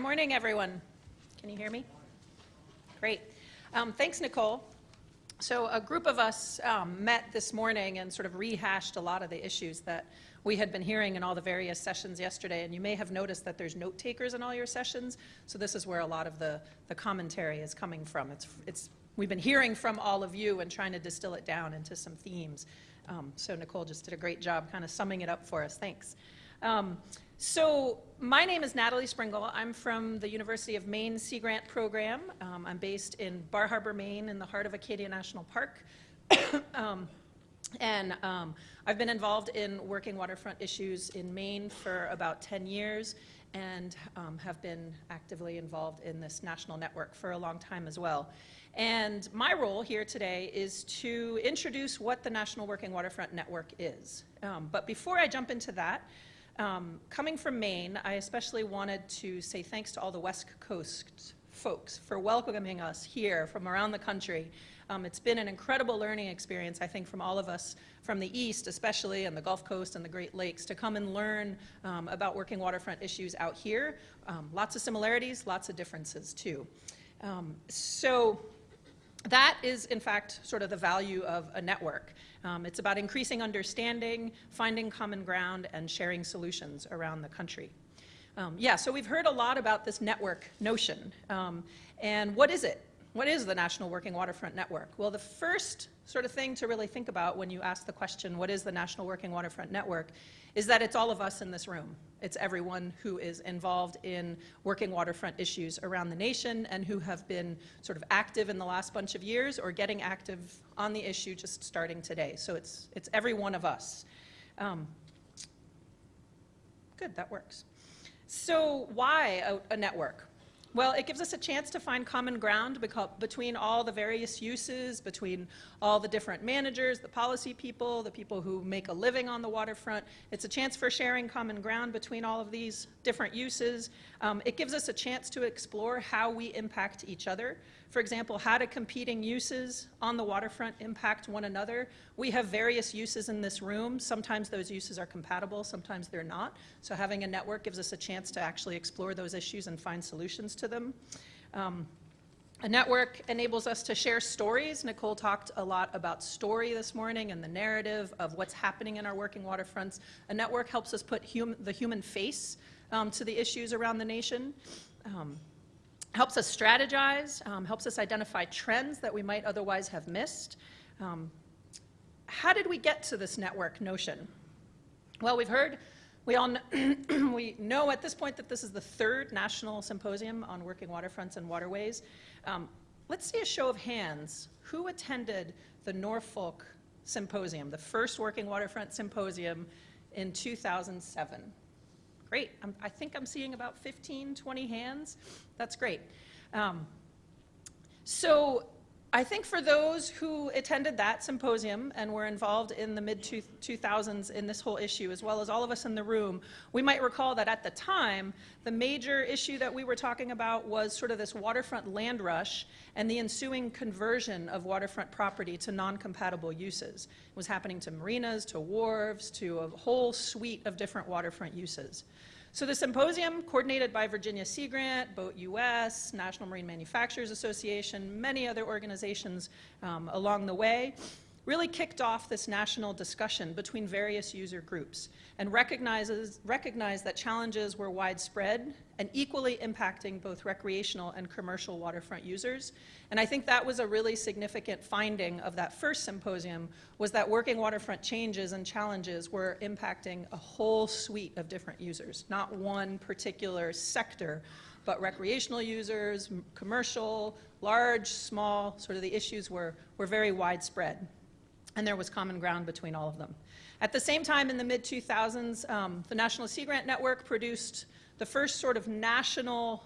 Good morning, everyone. Can you hear me? Great. Thanks, Nicole. So a group of us met this morning and sort of rehashed a lot of the issues that we had been hearing in all the various sessions yesterday. And you may have noticed that there's note takers in all your sessions. So this is where a lot of the commentary is coming from. We've been hearing from all of you and trying to distill it down into some themes. So Nicole just did a great job kind of summing it up for us. Thanks. So my name is Natalie Springle. I'm from the University of Maine Sea Grant Program. I'm based in Bar Harbor, Maine, in the heart of Acadia National Park. I've been involved in working waterfront issues in Maine for about 10 years and have been actively involved in this national network for a long time as well. And my role here today is to introduce what the National Working Waterfront Network is. But before I jump into that, coming from Maine, I especially wanted to say thanks to all the West Coast folks for welcoming us here from around the country. It's been an incredible learning experience, I think, from all of us from the East, especially, and the Gulf Coast and the Great Lakes, to come and learn about working waterfront issues out here. Lots of similarities, lots of differences, too. So that is, in fact, sort of the value of a network. It's about increasing understanding, finding common ground, and sharing solutions around the country. So we've heard a lot about this network notion. And what is it? What is the National Working Waterfront Network? Well, the first sort of thing to really think about when you ask the question, what is the National Working Waterfront Network, is that it's all of us in this room. It's everyone who is involved in working waterfront issues around the nation and who have been sort of active in the last bunch of years or getting active on the issue just starting today. So it's every one of us. Good, that works. So why a network? Well, it gives us a chance to find common ground between all the various uses, between all the different managers, the policy people, the people who make a living on the waterfront. It's a chance for sharing common ground between all of these different uses. It gives us a chance to explore how we impact each other. For example, how do competing uses on the waterfront impact one another? We have various uses in this room. Sometimes those uses are compatible, sometimes they're not. So having a network gives us a chance to actually explore those issues and find solutions to them. A network enables us to share stories. Nicole talked a lot about story this morning and the narrative of what's happening in our working waterfronts. A network helps us put the human face to the issues around the nation. Helps us strategize, helps us identify trends that we might otherwise have missed. How did we get to this network notion? Well, we know at this point that this is the third national symposium on working waterfronts and waterways. Let's see a show of hands. Who attended the Norfolk Symposium, the first working waterfront symposium in 2007? Great. I think I'm seeing about 15, 20 hands. That's great. So I think for those who attended that symposium and were involved in the mid-2000s in this whole issue, as well as all of us in the room, we might recall that at the time, the major issue that we were talking about was sort of this waterfront land rush and the ensuing conversion of waterfront property to non-compatible uses. It was happening to marinas, to wharves, to a whole suite of different waterfront uses. So the symposium, coordinated by Virginia Sea Grant, Boat US, National Marine Manufacturers Association, many other organizations along the way, really kicked off this national discussion between various user groups and recognized that challenges were widespread and equally impacting both recreational and commercial waterfront users. And I think that was a really significant finding of that first symposium, was that working waterfront changes and challenges were impacting a whole suite of different users, not one particular sector, but recreational users, commercial, large, small, sort of the issues were very widespread. And there was common ground between all of them. At the same time, in the mid-2000s, the National Sea Grant Network produced the first sort of national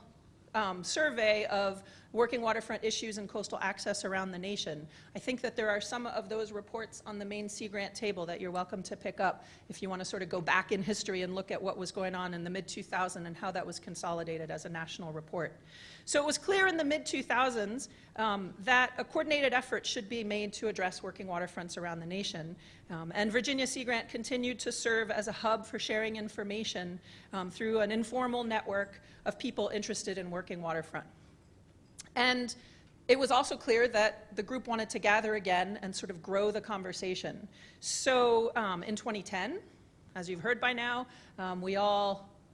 survey of working waterfront issues and coastal access around the nation. I think that there are some of those reports on the main Sea Grant table that you're welcome to pick up if you want to sort of go back in history and look at what was going on in the mid-2000s and how that was consolidated as a national report. So it was clear in the mid-2000s that a coordinated effort should be made to address working waterfronts around the nation. And Virginia Sea Grant continued to serve as a hub for sharing information through an informal network of people interested in working waterfront. And it was also clear that the group wanted to gather again and sort of grow the conversation. So in 2010, as you've heard by now,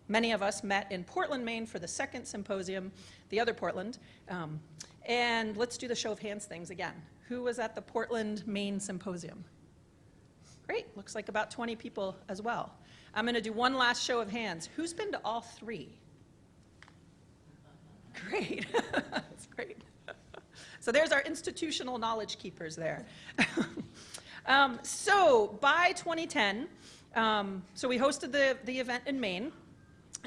many of us met in Portland, Maine for the second symposium, the other Portland. And let's do the show of hands things again. Who was at the Portland, Maine symposium? Great, looks like about 20 people as well. I'm going to do one last show of hands. Who's been to all three? Great, that's great. So there's our institutional knowledge keepers there. So by 2010, so we hosted the event in Maine.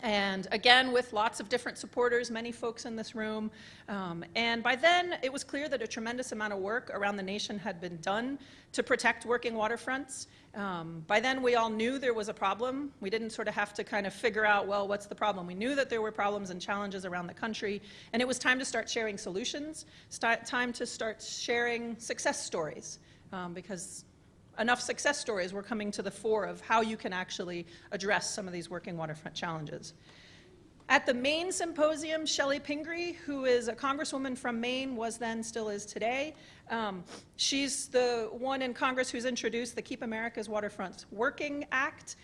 And again, with lots of different supporters, many folks in this room. And by then, it was clear that a tremendous amount of work around the nation had been done to protect working waterfronts. By then, we all knew there was a problem. We didn't sort of have to kind of figure out, well, what's the problem? We knew that there were problems and challenges around the country. And it was time to start sharing solutions, time to start sharing success stories. Because enough success stories were coming to the fore of how you can actually address some of these working waterfront challenges. At the Maine symposium, Shelley Pingree, who is a congresswoman from Maine, was then, still is today. She's the one in Congress who's introduced the Keep America's Waterfronts Working Act.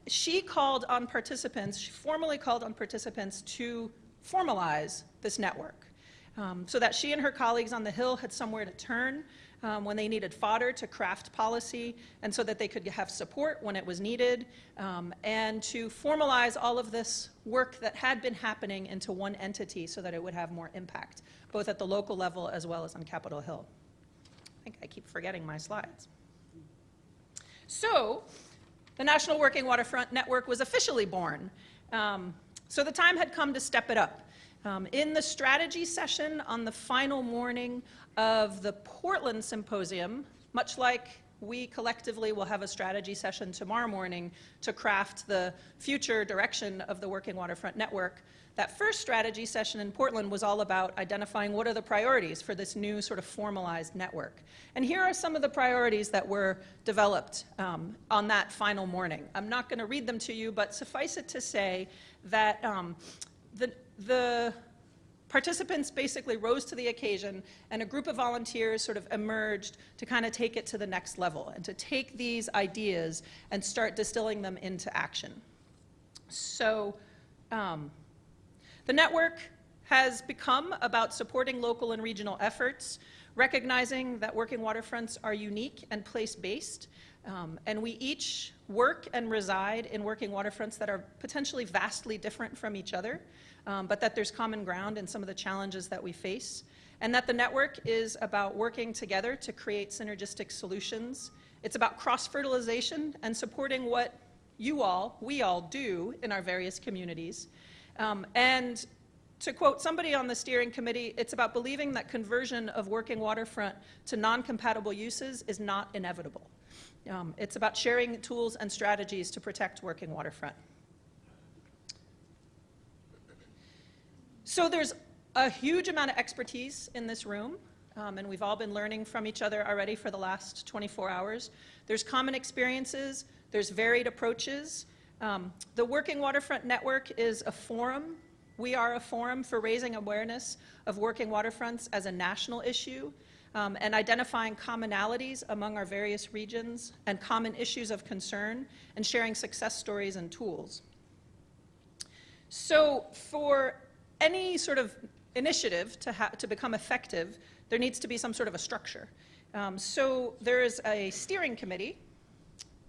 She formally called on participants to formalize this network so that she and her colleagues on the Hill had somewhere to turn when they needed fodder to craft policy, and so that they could have support when it was needed, and to formalize all of this work that had been happening into one entity so that it would have more impact, both at the local level as well as on Capitol Hill. I think I keep forgetting my slides. So the National Working Waterfront Network was officially born. So the time had come to step it up. In the strategy session on the final morning of the Portland Symposium, much like we collectively will have a strategy session tomorrow morning to craft the future direction of the Working Waterfront Network, that first strategy session in Portland was all about identifying what are the priorities for this new sort of formalized network. And here are some of the priorities that were developed on that final morning. I'm not going to read them to you, but suffice it to say that the participants basically rose to the occasion, and a group of volunteers sort of emerged to kind of take it to the next level and to take these ideas and start distilling them into action. So the network has become about supporting local and regional efforts, recognizing that working waterfronts are unique and place-based, and we each work and reside in working waterfronts that are potentially vastly different from each other, but that there's common ground in some of the challenges that we face, and that the network is about working together to create synergistic solutions. It's about cross-fertilization and supporting what we all do in our various communities. And to quote somebody on the steering committee, it's about believing that conversion of working waterfront to non-compatible uses is not inevitable. It's about sharing tools and strategies to protect working waterfront. So there's a huge amount of expertise in this room, and we've all been learning from each other already for the last 24 hours. There's common experiences, there's varied approaches. The Working Waterfront Network is a forum. We are a forum for raising awareness of working waterfronts as a national issue, and identifying commonalities among our various regions and common issues of concern, and sharing success stories and tools. So for any sort of initiative to become effective, there needs to be some sort of a structure. So there is a steering committee,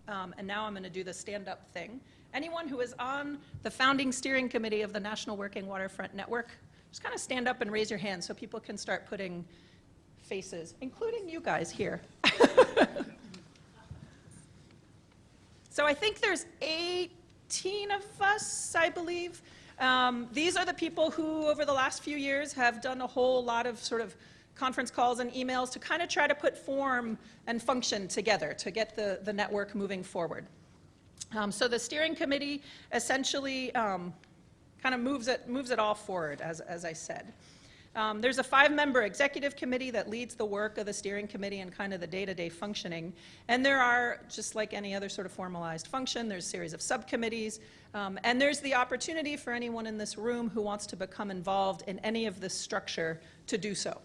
and now I'm going to do the stand-up thing. Anyone who is on the founding steering committee of the National Working Waterfront Network, just kind of stand up and raise your hand so people can start putting faces, including you guys here. So I think there's 18 of us, I believe. These are the people who, over the last few years, have done a whole lot of sort of conference calls and emails to kind of try to put form and function together to get the network moving forward. So the steering committee essentially kind of moves it all forward, as I said. There's a 5-member executive committee that leads the work of the steering committee and kind of the day-to-day functioning. And there are, just like any other sort of formalized function, there's a series of subcommittees. And there's the opportunity for anyone in this room who wants to become involved in any of this structure to do so.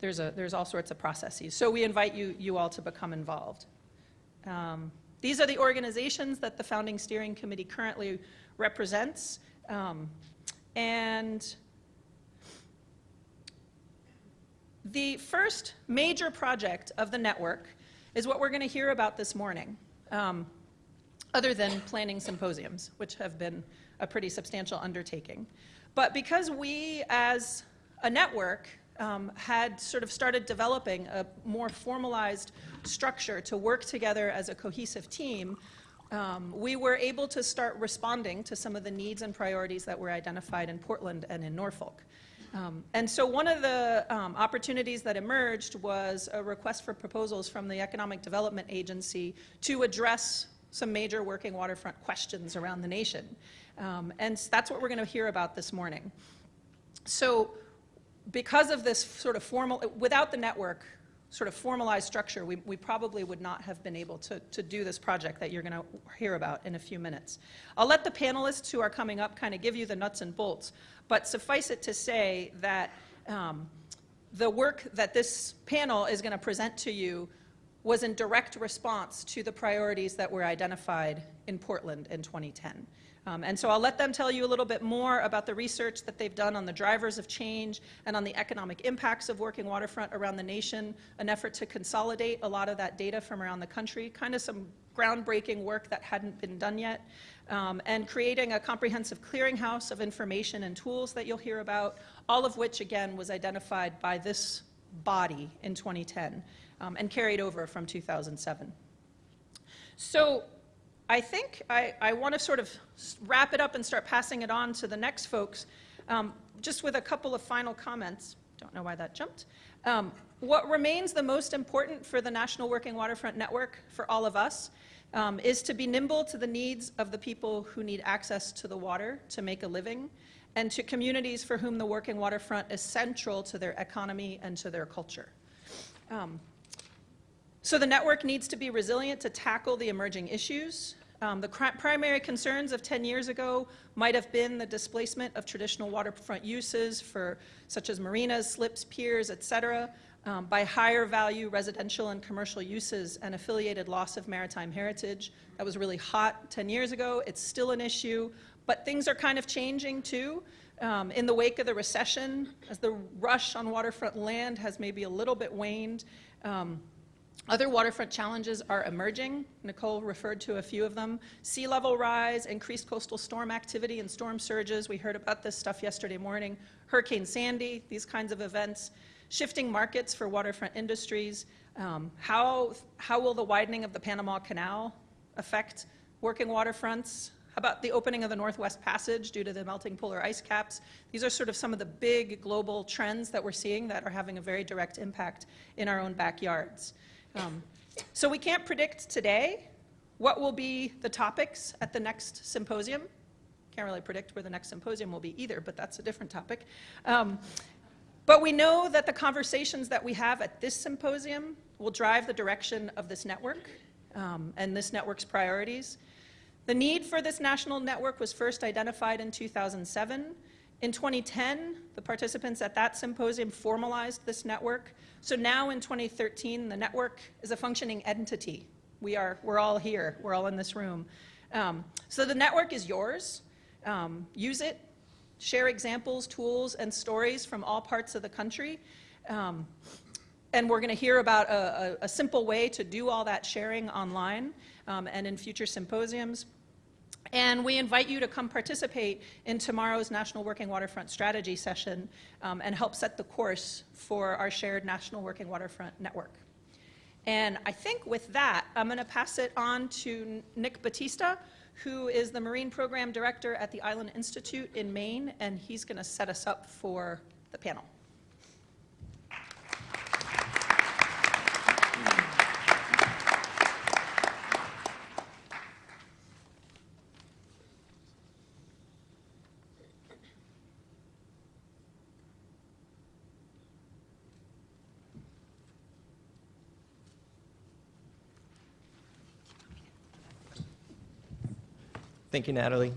There's all sorts of processes. So we invite you all to become involved. These are the organizations that the founding steering committee currently represents. And the first major project of the network is what we're going to hear about this morning, other than planning symposiums, which have been a pretty substantial undertaking. But because we, as a network, had sort of started developing a more formalized structure to work together as a cohesive team, we were able to start responding to some of the needs and priorities that were identified in Portland and in Norfolk. And so one of the opportunities that emerged was a request for proposals from the Economic Development Agency to address some major working waterfront questions around the nation. And that's what we're going to hear about this morning. So because of this sort of without the network sort of formalized structure, we probably would not have been able to do this project that you're going to hear about in a few minutes. I'll let the panelists who are coming up kind of give you the nuts and bolts, but suffice it to say that the work that this panel is going to present to you was in direct response to the priorities that were identified in Portland in 2010. And so I'll let them tell you a little bit more about the research that they've done on the drivers of change and on the economic impacts of working waterfront around the nation, an effort to consolidate a lot of that data from around the country, kind of some groundbreaking work that hadn't been done yet, and creating a comprehensive clearinghouse of information and tools that you'll hear about, all of which, again, was identified by this body in 2010 and carried over from 2007. So I think I want to sort of wrap it up and start passing it on to the next folks, just with a couple of final comments. Don't know why that jumped. What remains the most important for the National Working Waterfront Network, for all of us, is to be nimble to the needs of the people who need access to the water to make a living, and to communities for whom the working waterfront is central to their economy and to their culture. So the network needs to be resilient to tackle the emerging issues. The primary concerns of 10 years ago might have been the displacement of traditional waterfront uses such as marinas, slips, piers, et cetera, by higher value residential and commercial uses and affiliated loss of maritime heritage. That was really hot 10 years ago. It's still an issue, but things are kind of changing too. In the wake of the recession, as the rush on waterfront land has maybe a little bit waned, other waterfront challenges are emerging. Nicole referred to a few of them. Sea level rise, increased coastal storm activity and storm surges. We heard about this stuff yesterday morning. Hurricane Sandy, these kinds of events. Shifting markets for waterfront industries. How will the widening of the Panama Canal affect working waterfronts? How about the opening of the Northwest Passage due to the melting polar ice caps? These are sort of some of the big global trends that we're seeing that are having a very direct impact in our own backyards. So we can't predict today what will be the topics at the next symposium. Can't really predict where the next symposium will be either, but that's a different topic. But we know that the conversations that we have at this symposium will drive the direction of this network and this network's priorities. The need for this national network was first identified in 2007. In 2010, the participants at that symposium formalized this network. So now in 2013, the network is a functioning entity. We're all here. We're all in this room. So the network is yours. Use it. Share examples, tools, and stories from all parts of the country. And we're going to hear about a simple way to do all that sharing online and in future symposiums. And we invite you to come participate in tomorrow's National Working Waterfront Strategy session and help set the course for our shared National Working Waterfront Network. And I think with that, I'm going to pass it on to Nick Battista, who is the Marine Program Director at the Island Institute in Maine, and he's going to set us up for the panel. Thank you, Natalie.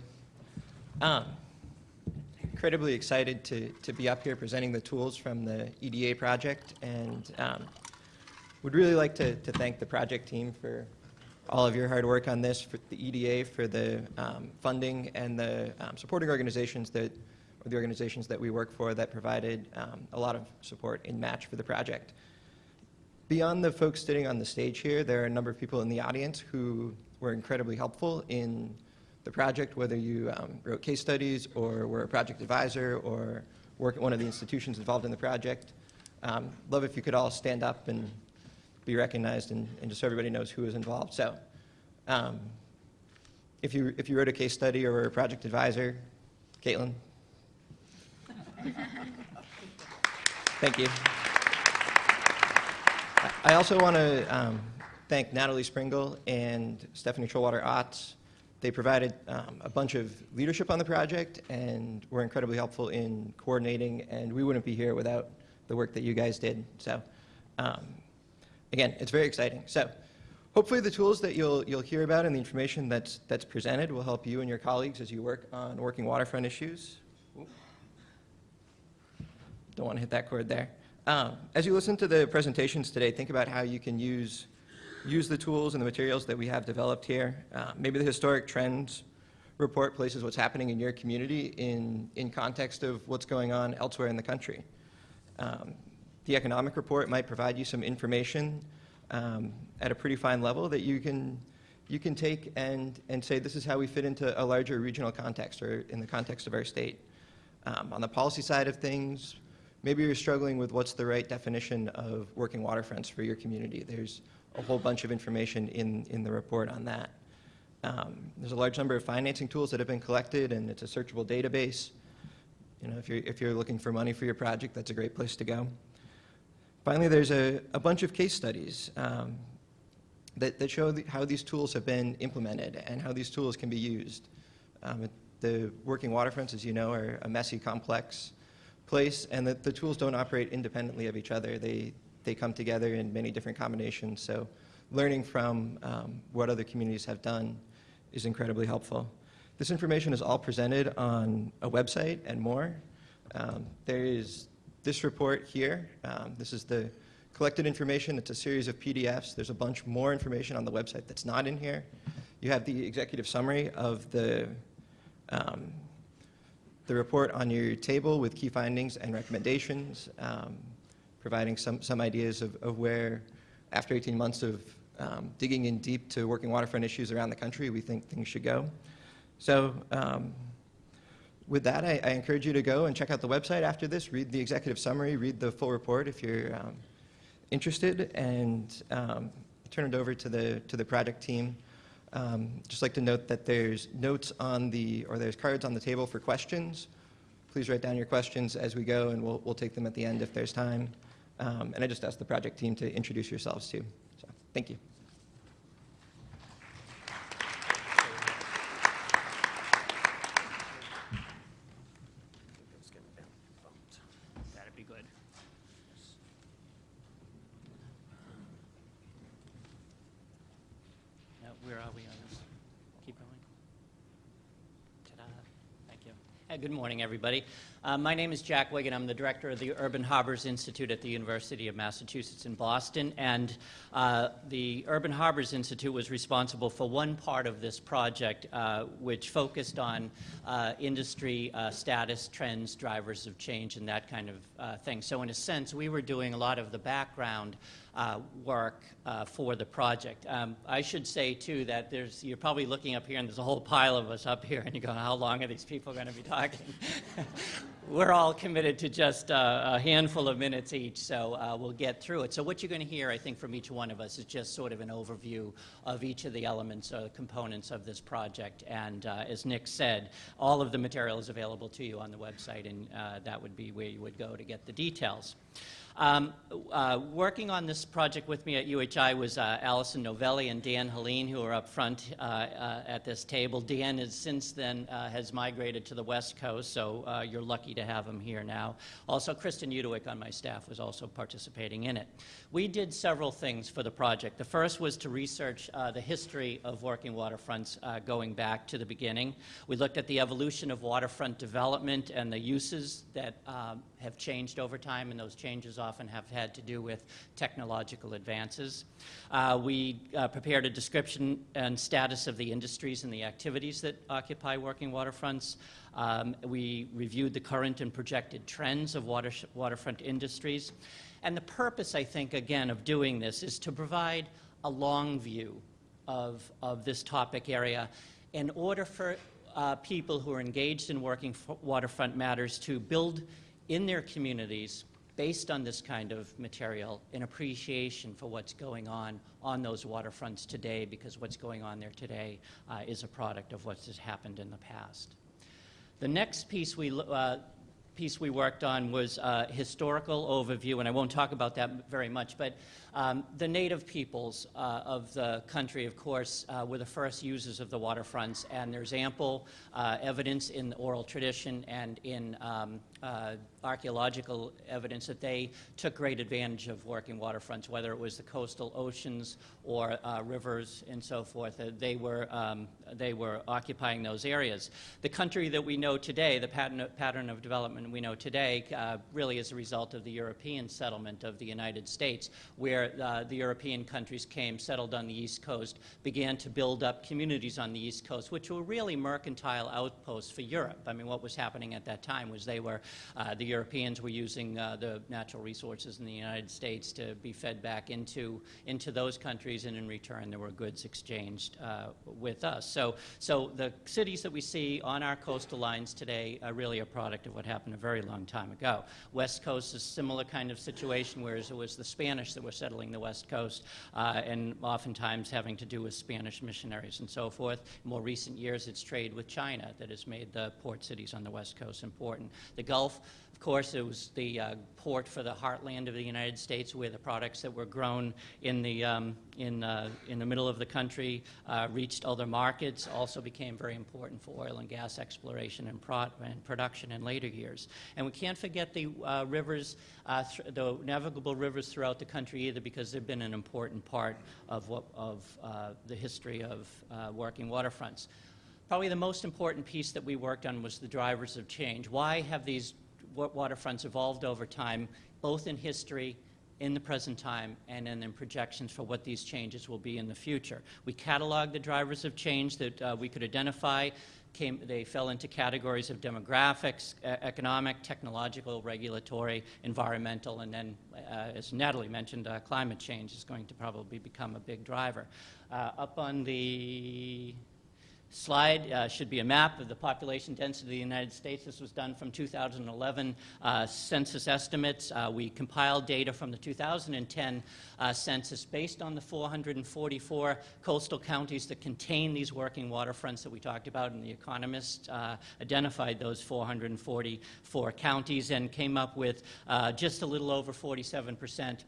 Incredibly excited to be up here presenting the tools from the EDA project, and would really like to thank the project team for all of your hard work on this, for the EDA, for the funding, and the supporting organizations that we work for that provided a lot of support in match for the project. Beyond the folks sitting on the stage here, there are a number of people in the audience who were incredibly helpful in the project, whether you wrote case studies or were a project advisor or work at one of the institutions involved in the project. Love if you could all stand up and be recognized, and just so everybody knows who is involved. So if you wrote a case study or were a project advisor, Caitlin. Thank you. I also want to thank Natalie Springle and Stephanie Showalter Otts. They provided a bunch of leadership on the project and were incredibly helpful in coordinating, and we wouldn't be here without the work that you guys did. So again, it's very exciting. So hopefully the tools that you'll hear about and the information that's presented will help you and your colleagues as you work on working waterfront issues. Ooh. Don't want to hit that chord there. As you listen to the presentations today, think about how you can use the tools and the materials that we have developed here. Maybe the historic trends report places what's happening in your community in context of what's going on elsewhere in the country. The economic report might provide you some information at a pretty fine level that you can take and say this is how we fit into a larger regional context or in the context of our state. On the policy side of things, maybe you're struggling with what's the right definition of working waterfronts for your community. There's a whole bunch of information in the report on that. There's a large number of financing tools that have been collected, and it's a searchable database. You know, if you're looking for money for your project, that's a great place to go. Finally, there's a bunch of case studies that show how these tools have been implemented and how these tools can be used. The working waterfronts, as you know, are a messy, complex place, and the tools don't operate independently of each other. They come together in many different combinations, so learning from what other communities have done is incredibly helpful. This information is all presented on a website and more. There is this report here. This is the collected information. It's a series of PDFs. There's a bunch more information on the website that's not in here. You have the executive summary of the report on your table with key findings and recommendations, providing some ideas of where, after 18 months of digging in deep to working waterfront issues around the country, we think things should go. So with that, I encourage you to go and check out the website after this, read the executive summary, read the full report if you're interested, and turn it over to the project team. Just like to note that there's there's cards on the table for questions. Please write down your questions as we go, and we'll take them at the end if there's time. And I just asked the project team to introduce yourselves too. So thank you. That'd be good. Now, where are we on this? Keep going. Ta-da. Thank you. Good morning, everybody. My name is Jack Wiggin. I'm the director of the Urban Harbors Institute at the University of Massachusetts in Boston. And the Urban Harbors Institute was responsible for one part of this project, which focused on industry status, trends, drivers of change, and that kind of thing. So in a sense, we were doing a lot of the background work for the project. I should say, too, that you're probably looking up here, and there's a whole pile of us up here, and you're going, how long are these people going to be talking? We're all committed to just a handful of minutes each, so we'll get through it. So what you're going to hear, I think, from each one of us is just sort of an overview of each of the elements or components of this project. And as Nick said, all of the material is available to you on the website, and that would be where you would go to get the details. Working on this project with me at UHI was Allison Novelli and Dan Helene, who are up front at this table. Dan has since then has migrated to the West Coast, so you're lucky to have him here now. Also, Kristen Udewick on my staff was also participating in it. We did several things for the project. The first was to research the history of working waterfronts going back to the beginning. We looked at the evolution of waterfront development and the uses that have changed over time, and those changes often have had to do with technological advances. We prepared a description and status of the industries and the activities that occupy working waterfronts. We reviewed the current and projected trends of waterfront industries. And the purpose, I think, again, of doing this is to provide a long view of this topic area in order for people who are engaged in working waterfront matters to build in their communities, based on this kind of material, an appreciation for what's going on those waterfronts today, because what's going on there today is a product of what has happened in the past. The next piece we worked on was historical overview, and I won't talk about that very much, but the native peoples of the country, of course, were the first users of the waterfronts, and there's ample evidence in the oral tradition and in archaeological evidence that they took great advantage of working waterfronts, whether it was the coastal oceans or rivers and so forth. They were occupying those areas. The country that we know today, the pattern of development we know today, really is a result of the European settlement of the United States, where the European countries came, settled on the East Coast, began to build up communities on the East Coast, which were really mercantile outposts for Europe. I mean, what was happening at that time was the Europeans were using the natural resources in the United States to be fed back into those countries, and in return there were goods exchanged with us. So the cities that we see on our coastal lines today are really a product of what happened a very long time ago. West Coast is a similar kind of situation, whereas it was the Spanish that were settling the West Coast, and oftentimes having to do with Spanish missionaries and so forth. In more recent years, it's trade with China that has made the port cities on the West Coast important. The Gulf, of course, it was the port for the heartland of the United States, where the products that were grown in the middle of the country reached other markets, also became very important for oil and gas exploration and production in later years. And we can't forget the rivers, the navigable rivers throughout the country either, because they've been an important part of the history of working waterfronts. Probably the most important piece that we worked on was the drivers of change. Why have these waterfronts evolved over time, both in history, in the present time, and in projections for what these changes will be in the future? We cataloged the drivers of change that we could identify. They fell into categories of demographics, economic, technological, regulatory, environmental, and then, as Natalie mentioned, climate change is going to probably become a big driver. Up on the slide should be a map of the population density of the United States. This was done from 2011 census estimates. We compiled data from the 2010 census based on the 444 coastal counties that contain these working waterfronts that we talked about, and The Economist identified those 444 counties and came up with just a little over 47%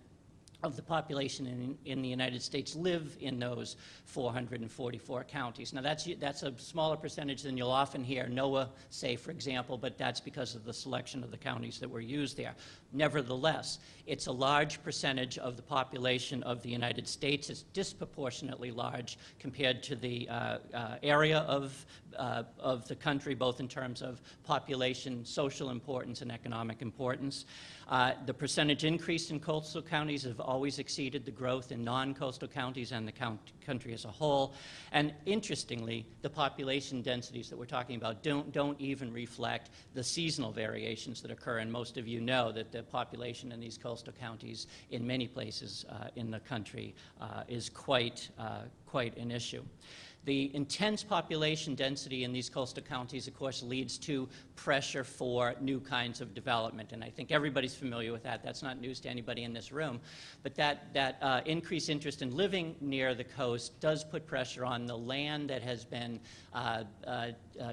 of the population in the United States live in those 444 counties. Now that's a smaller percentage than you'll often hear NOAA say, for example, but that's because of the selection of the counties that were used there. Nevertheless, it's a large percentage of the population of the United States. It's disproportionately large compared to the area of the country, both in terms of population, social importance, and economic importance. The percentage increase in coastal counties have always exceeded the growth in non-coastal counties and the country as a whole. And interestingly, the population densities that we're talking about don't even reflect the seasonal variations that occur. And most of you know that the population in these coastal counties in many places in the country is quite an issue. The intense population density in these coastal counties, of course, leads to pressure for new kinds of development. And I think everybody's familiar with that. That's not news to anybody in this room. But that increased interest in living near the coast does put pressure on the land that has been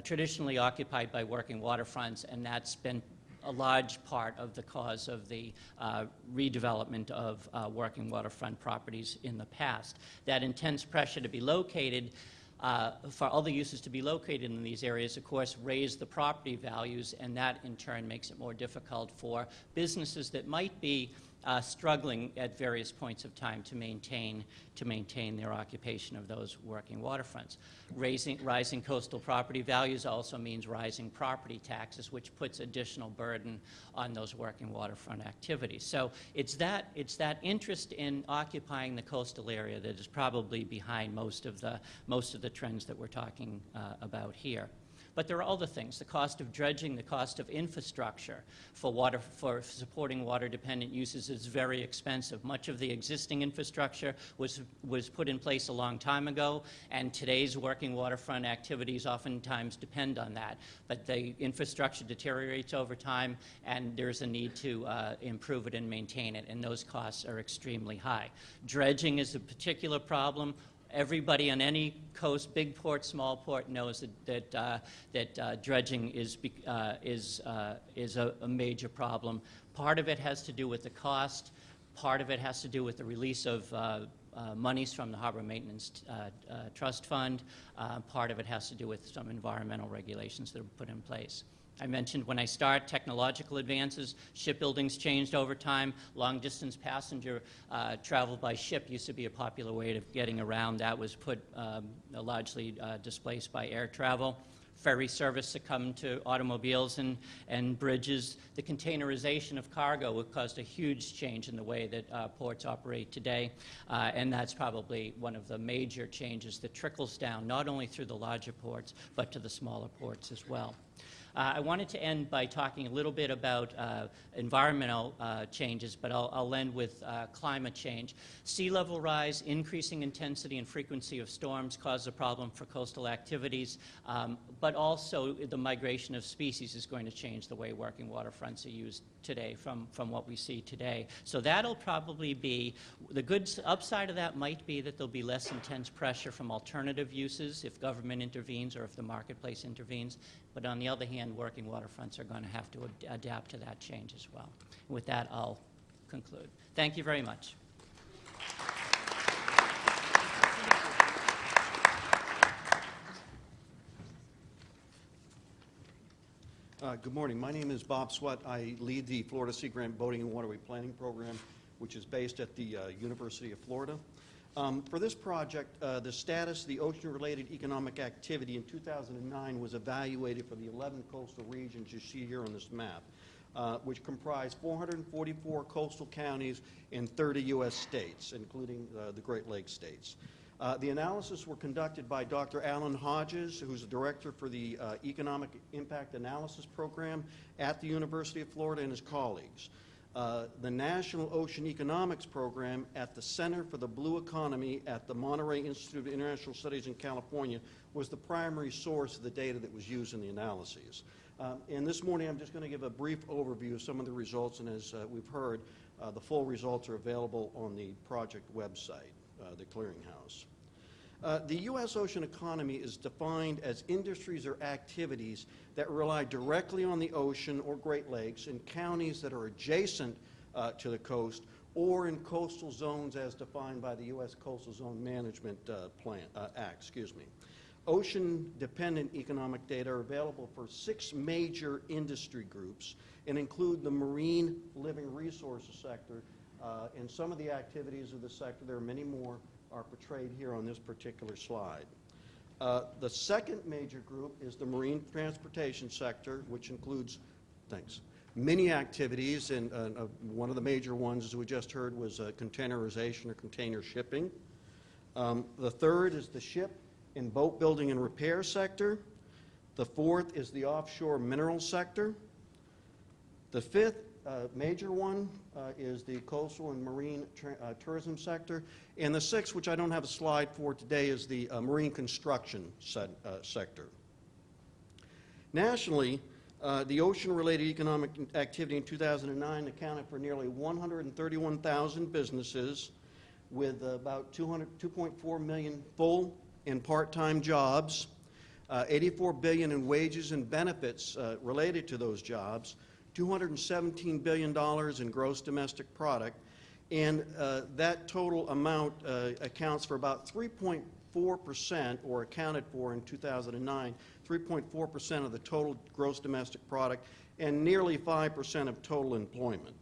traditionally occupied by working waterfronts, and that's been a large part of the cause of the redevelopment of working waterfront properties in the past. That intense pressure to be located, for other uses to be located in these areas, of course, raise the property values, and that in turn makes it more difficult for businesses that might be struggling at various points of time to maintain their occupation of those working waterfronts. Rising coastal property values also means rising property taxes, which puts additional burden on those working waterfront activities. So it's that interest in occupying the coastal area that is probably behind most of the trends that we're talking about here. But there are other things. The cost of dredging, the cost of infrastructure for supporting water-dependent uses is very expensive. Much of the existing infrastructure was put in place a long time ago, and today's working waterfront activities oftentimes depend on that. But the infrastructure deteriorates over time, and there's a need to improve it and maintain it, and those costs are extremely high. Dredging is a particular problem. Everybody on any coast, big port, small port, knows that dredging is a major problem. Part of it has to do with the cost. Part of it has to do with the release of monies from the Harbor Maintenance Trust Fund. Part of it has to do with some environmental regulations that are put in place. I mentioned when I start technological advances, shipbuilding's changed over time. Long-distance passenger travel by ship used to be a popular way of getting around. That was put largely displaced by air travel. Ferry service succumbed to automobiles and bridges. The containerization of cargo caused a huge change in the way that ports operate today, and that's probably one of the major changes that trickles down not only through the larger ports, but to the smaller ports as well. I wanted to end by talking a little bit about environmental changes, but I'll end with climate change. Sea level rise, increasing intensity and frequency of storms cause a problem for coastal activities, but also the migration of species is going to change the way working waterfronts are used today from what we see today. So that'll probably be, the good upside of that might be that there'll be less intense pressure from alternative uses if government intervenes or if the marketplace intervenes. But on the other hand, working waterfronts are going to have to adapt to that change as well. And with that, I'll conclude. Thank you very much. Good morning. My name is Bob Swett. I lead the Florida Sea Grant Boating and Waterway Planning Program, which is based at the University of Florida. For this project, the status of the ocean-related economic activity in 2009 was evaluated for the 11 coastal regions you see here on this map, which comprise 444 coastal counties in 30 U.S. states, including the Great Lakes states. The analysis were conducted by Dr. Alan Hodges, who's the director for the Economic Impact Analysis Program at the University of Florida, and his colleagues. The National Ocean Economics Program at the Center for the Blue Economy at the Monterey Institute of International Studies in California was the primary source of the data that was used in the analyses. And this morning I'm just going to give a brief overview of some of the results, and as we've heard, the full results are available on the project website, the Clearinghouse. The U.S. ocean economy is defined as industries or activities that rely directly on the ocean or Great Lakes in counties that are adjacent to the coast or in coastal zones as defined by the U.S. Coastal Zone Management Act. Ocean-dependent economic data are available for 6 major industry groups and include the marine living resources sector and some of the activities of the sector. There are many more are portrayed here on this particular slide. The second major group is the marine transportation sector, which includes, many activities, and one of the major ones, as we just heard, was containerization or container shipping. The third is the ship and boat building and repair sector. The fourth is the offshore mineral sector. The fifth major one is the coastal and marine tourism sector. And the sixth, which I don't have a slide for today, is the marine construction sector. Nationally, the ocean-related economic activity in 2009 accounted for nearly 131,000 businesses with about 2.4 million full and part-time jobs, 84 billion in wages and benefits related to those jobs, $217 billion in gross domestic product, and that total amount accounts for about 3.4%, or accounted for in 2009, 3.4% of the total gross domestic product, and nearly 5% of total employment.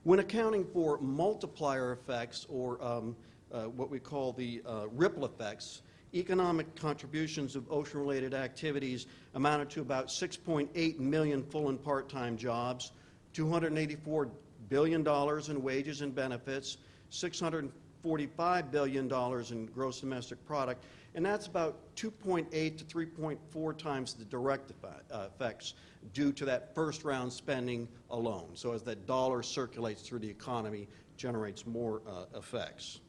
When accounting for multiplier effects, or what we call the ripple effects, economic contributions of ocean-related activities amounted to about 6.8 million full and part-time jobs, $284 billion in wages and benefits, $645 billion in gross domestic product, and that's about 2.8 to 3.4 times the direct effects due to that first-round spending alone. So as that dollar circulates through the economy, generates more effects.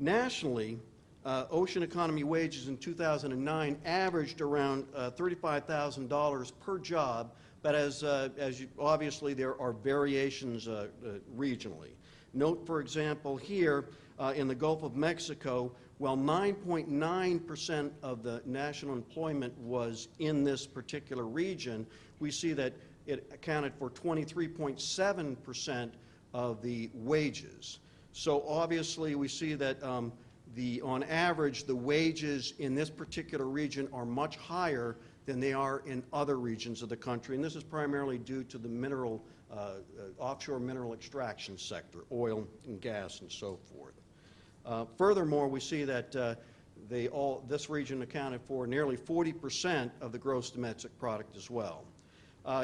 Nationally, ocean economy wages in 2009 averaged around $35,000 per job, but obviously there are variations regionally. Note, for example, here in the Gulf of Mexico, while 9.9% of the national employment was in this particular region, we see that it accounted for 23.7% of the wages. So obviously we see that on average, the wages in this particular region are much higher than they are in other regions of the country, and this is primarily due to the offshore mineral extraction sector, oil and gas and so forth. Furthermore, we see that this region accounted for nearly 40% of the gross domestic product as well.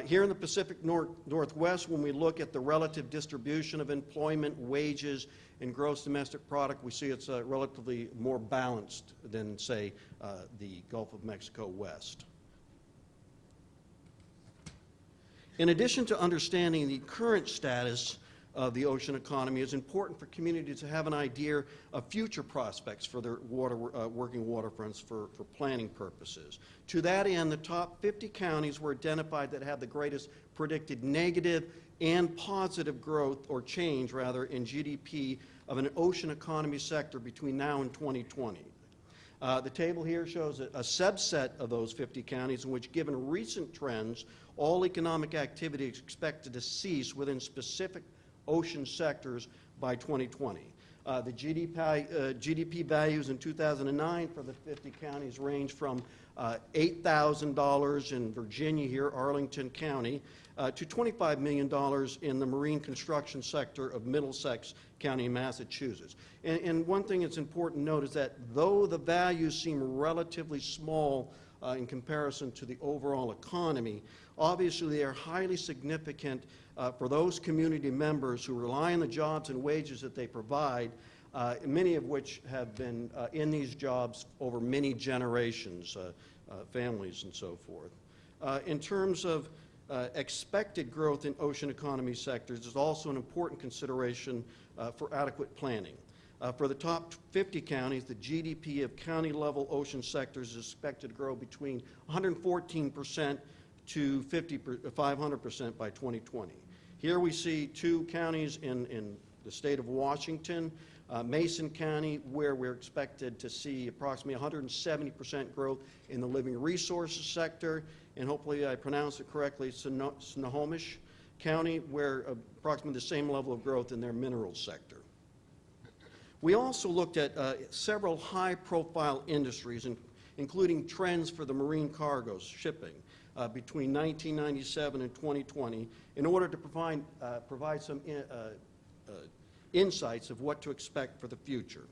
Here in the Pacific Northwest, when we look at the relative distribution of employment, wages, and gross domestic product, we see it's relatively more balanced than, say, the Gulf of Mexico West. In addition to understanding the current status of the ocean economy, it's important for communities to have an idea of future prospects for their working waterfronts for planning purposes. To that end, the top 50 counties were identified that have the greatest predicted negative and positive growth, or change rather, in GDP of an ocean economy sector between now and 2020. The table here shows a subset of those 50 counties in which, given recent trends, all economic activity is expected to cease within specific ocean sectors by 2020. The GDP values in 2009 for the 50 counties range from $8,000 in Virginia here, Arlington County, to $25 million in the marine construction sector of Middlesex County, Massachusetts. And one thing that's important to note is that though the values seem relatively small in comparison to the overall economy, obviously they are highly significant for those community members who rely on the jobs and wages that they provide, many of which have been in these jobs over many generations, families and so forth. In terms of expected growth in ocean economy sectors is also an important consideration for adequate planning. For the top 50 counties, the GDP of county-level ocean sectors is expected to grow between 114% to 500% by 2020. Here we see two counties in the state of Washington, Mason County, where we're expected to see approximately 170% growth in the living resources sector, and hopefully I pronounced it correctly, Snohomish County, where approximately the same level of growth in their minerals sector. We also looked at several high-profile industries, including trends for the marine cargoes, shipping, between 1997 and 2020, in order to provide some insights of what to expect for the future.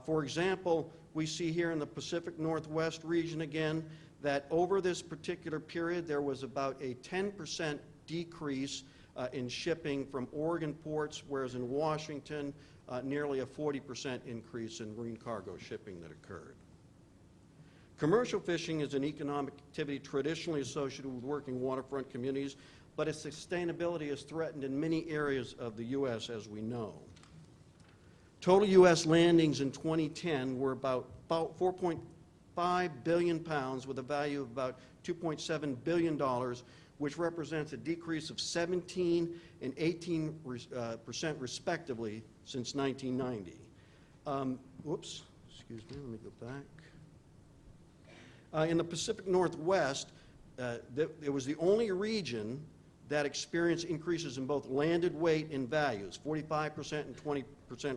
For example, we see here in the Pacific Northwest region again that over this particular period, there was about a 10% decrease in shipping from Oregon ports, whereas in Washington, nearly a 40% increase in marine cargo shipping that occurred. Commercial fishing is an economic activity traditionally associated with working waterfront communities, but its sustainability is threatened in many areas of the U.S., as we know. Total U.S. landings in 2010 were about 4.5 billion pounds with a value of about $2.7 billion, which represents a decrease of 17% and 18% respectively since 1990. Whoops, excuse me, let me go back. In the Pacific Northwest, it was the only region that experienced increases in both landed weight and values, 45% and 20%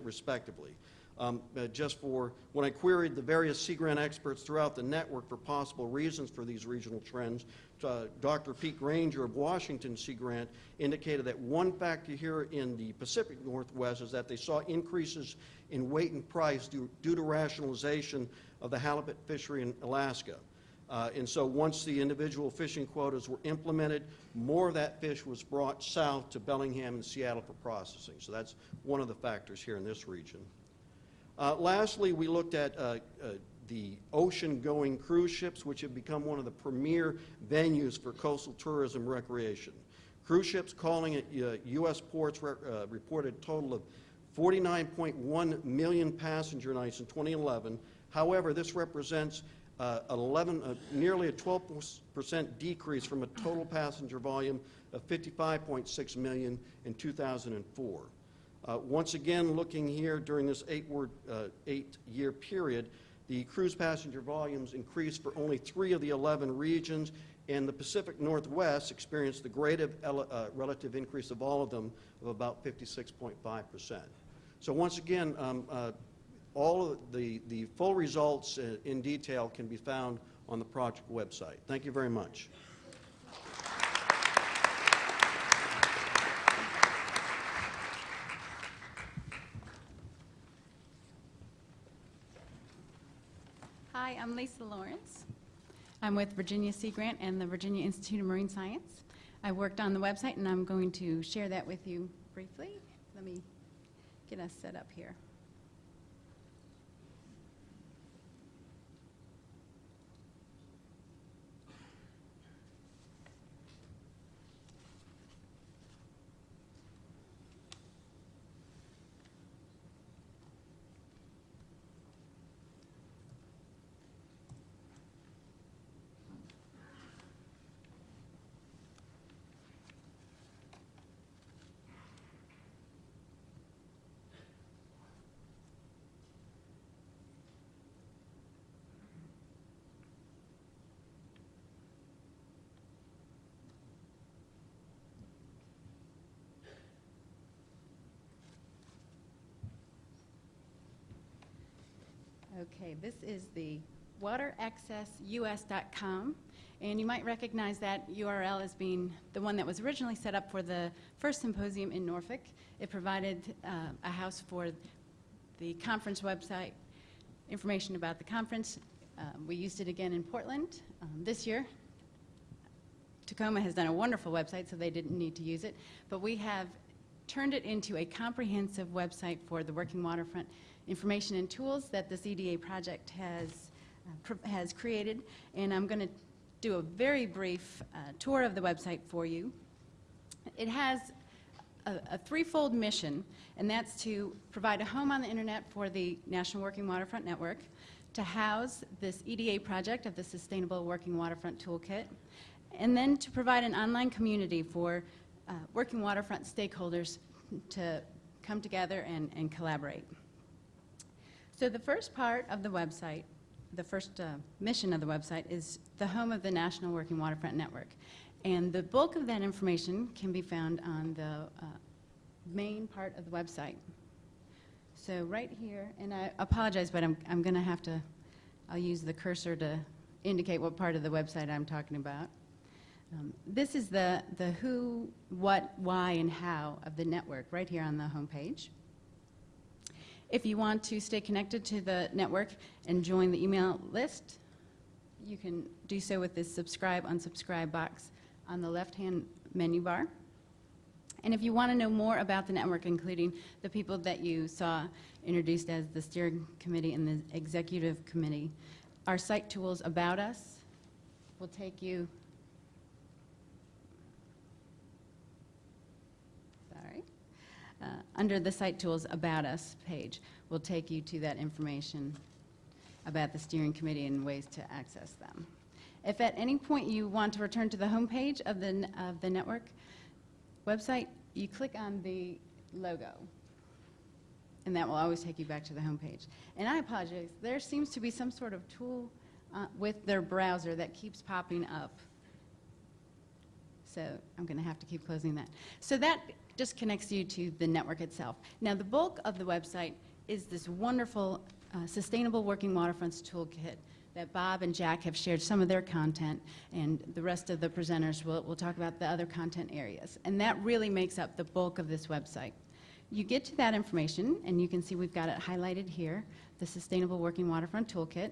respectively. Just for, when I queried the various sea grant experts throughout the network for possible reasons for these regional trends, Dr. Pete Granger of Washington Sea Grant indicated that one factor here in the Pacific Northwest is that they saw increases in weight and price due to rationalization of the halibut fishery in Alaska. And so once the individual fishing quotas were implemented, more of that fish was brought south to Bellingham and Seattle for processing. So that's one of the factors here in this region. Lastly, we looked at the ocean-going cruise ships, which have become one of the premier venues for coastal tourism recreation. Cruise ships calling at U.S. ports reported a total of 49.1 million passenger nights in 2011. However, this represents nearly a 12% decrease from a total passenger volume of 55.6 million in 2004. Once again, looking here during this eight-year period, the cruise passenger volumes increased for only 3 of the 11 regions, and the Pacific Northwest experienced the greatest relative increase of all of them of about 56.5%. So once again, all of the full results in detail can be found on the project website. Thank you very much. Hi, I'm Lisa Lawrence. I'm with Virginia Sea Grant and the Virginia Institute of Marine Science. I worked on the website, and I'm going to share that with you briefly. Let me get us set up here. Okay, this is the wateraccessus.com, and you might recognize that URL as being the one that was originally set up for the first symposium in Norfolk. It provided a house for the conference website, information about the conference. We used it again in Portland this year. Tacoma has done a wonderful website, so they didn't need to use it, but we have turned it into a comprehensive website for the working waterfront information and tools that this EDA project has created, and I'm going to do a very brief tour of the website for you. It has a threefold mission, and that's to provide a home on the internet for the National Working Waterfront Network, to house this EDA project of the Sustainable Working Waterfront Toolkit, and then to provide an online community for working waterfront stakeholders to come together and collaborate. So the first part of the website, the first mission of the website, is the home of the National Working Waterfront Network. And the bulk of that information can be found on the main part of the website. So right here, and I apologize, but I'm going to have to, I'll use the cursor to indicate what part of the website I'm talking about. This is the who, what, why, and how of the network right here on the home page. If you want to stay connected to the network and join the email list, you can do so with this subscribe, unsubscribe box on the left-hand menu bar. And if you want to know more about the network, including the people that you saw introduced as the steering committee and the executive committee, our site tools About Us will take you, under the site tools About Us page will take you to that information about the steering committee and ways to access them. If at any point you want to return to the home page of the network website, you click on the logo, and that will always take you back to the home page. And I apologize, there seems to be some sort of tool with their browser that keeps popping up. So I'm going to have to keep closing that. So that just connects you to the network itself. Now, the bulk of the website is this wonderful Sustainable Working Waterfronts Toolkit that Bob and Jack have shared some of their content, and the rest of the presenters will talk about the other content areas. And that really makes up the bulk of this website. You get to that information, and you can see we've got it highlighted here, the Sustainable Working Waterfront Toolkit.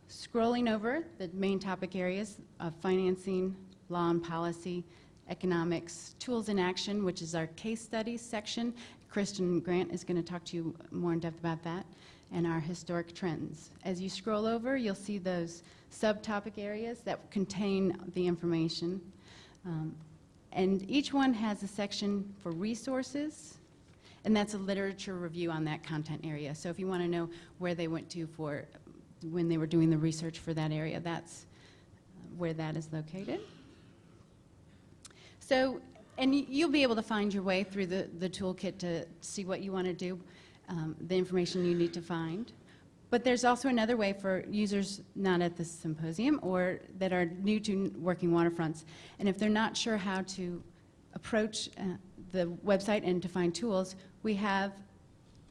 Scrolling over the main topic areas of financing, law and policy, economics, tools in action, which is our case studies section. Kristen Grant is going to talk to you more in depth about that, and our historic trends. As you scroll over, you'll see those subtopic areas that contain the information. And each one has a section for resources, and that's a literature review on that content area. So if you want to know where they went to for when they were doing the research for that area, that's where that is located. So, and you'll be able to find your way through the toolkit to see what you want to do, the information you need to find. But there's also another way for users not at this symposium or that are new to working waterfronts. And if they're not sure how to approach the website and to find tools, we have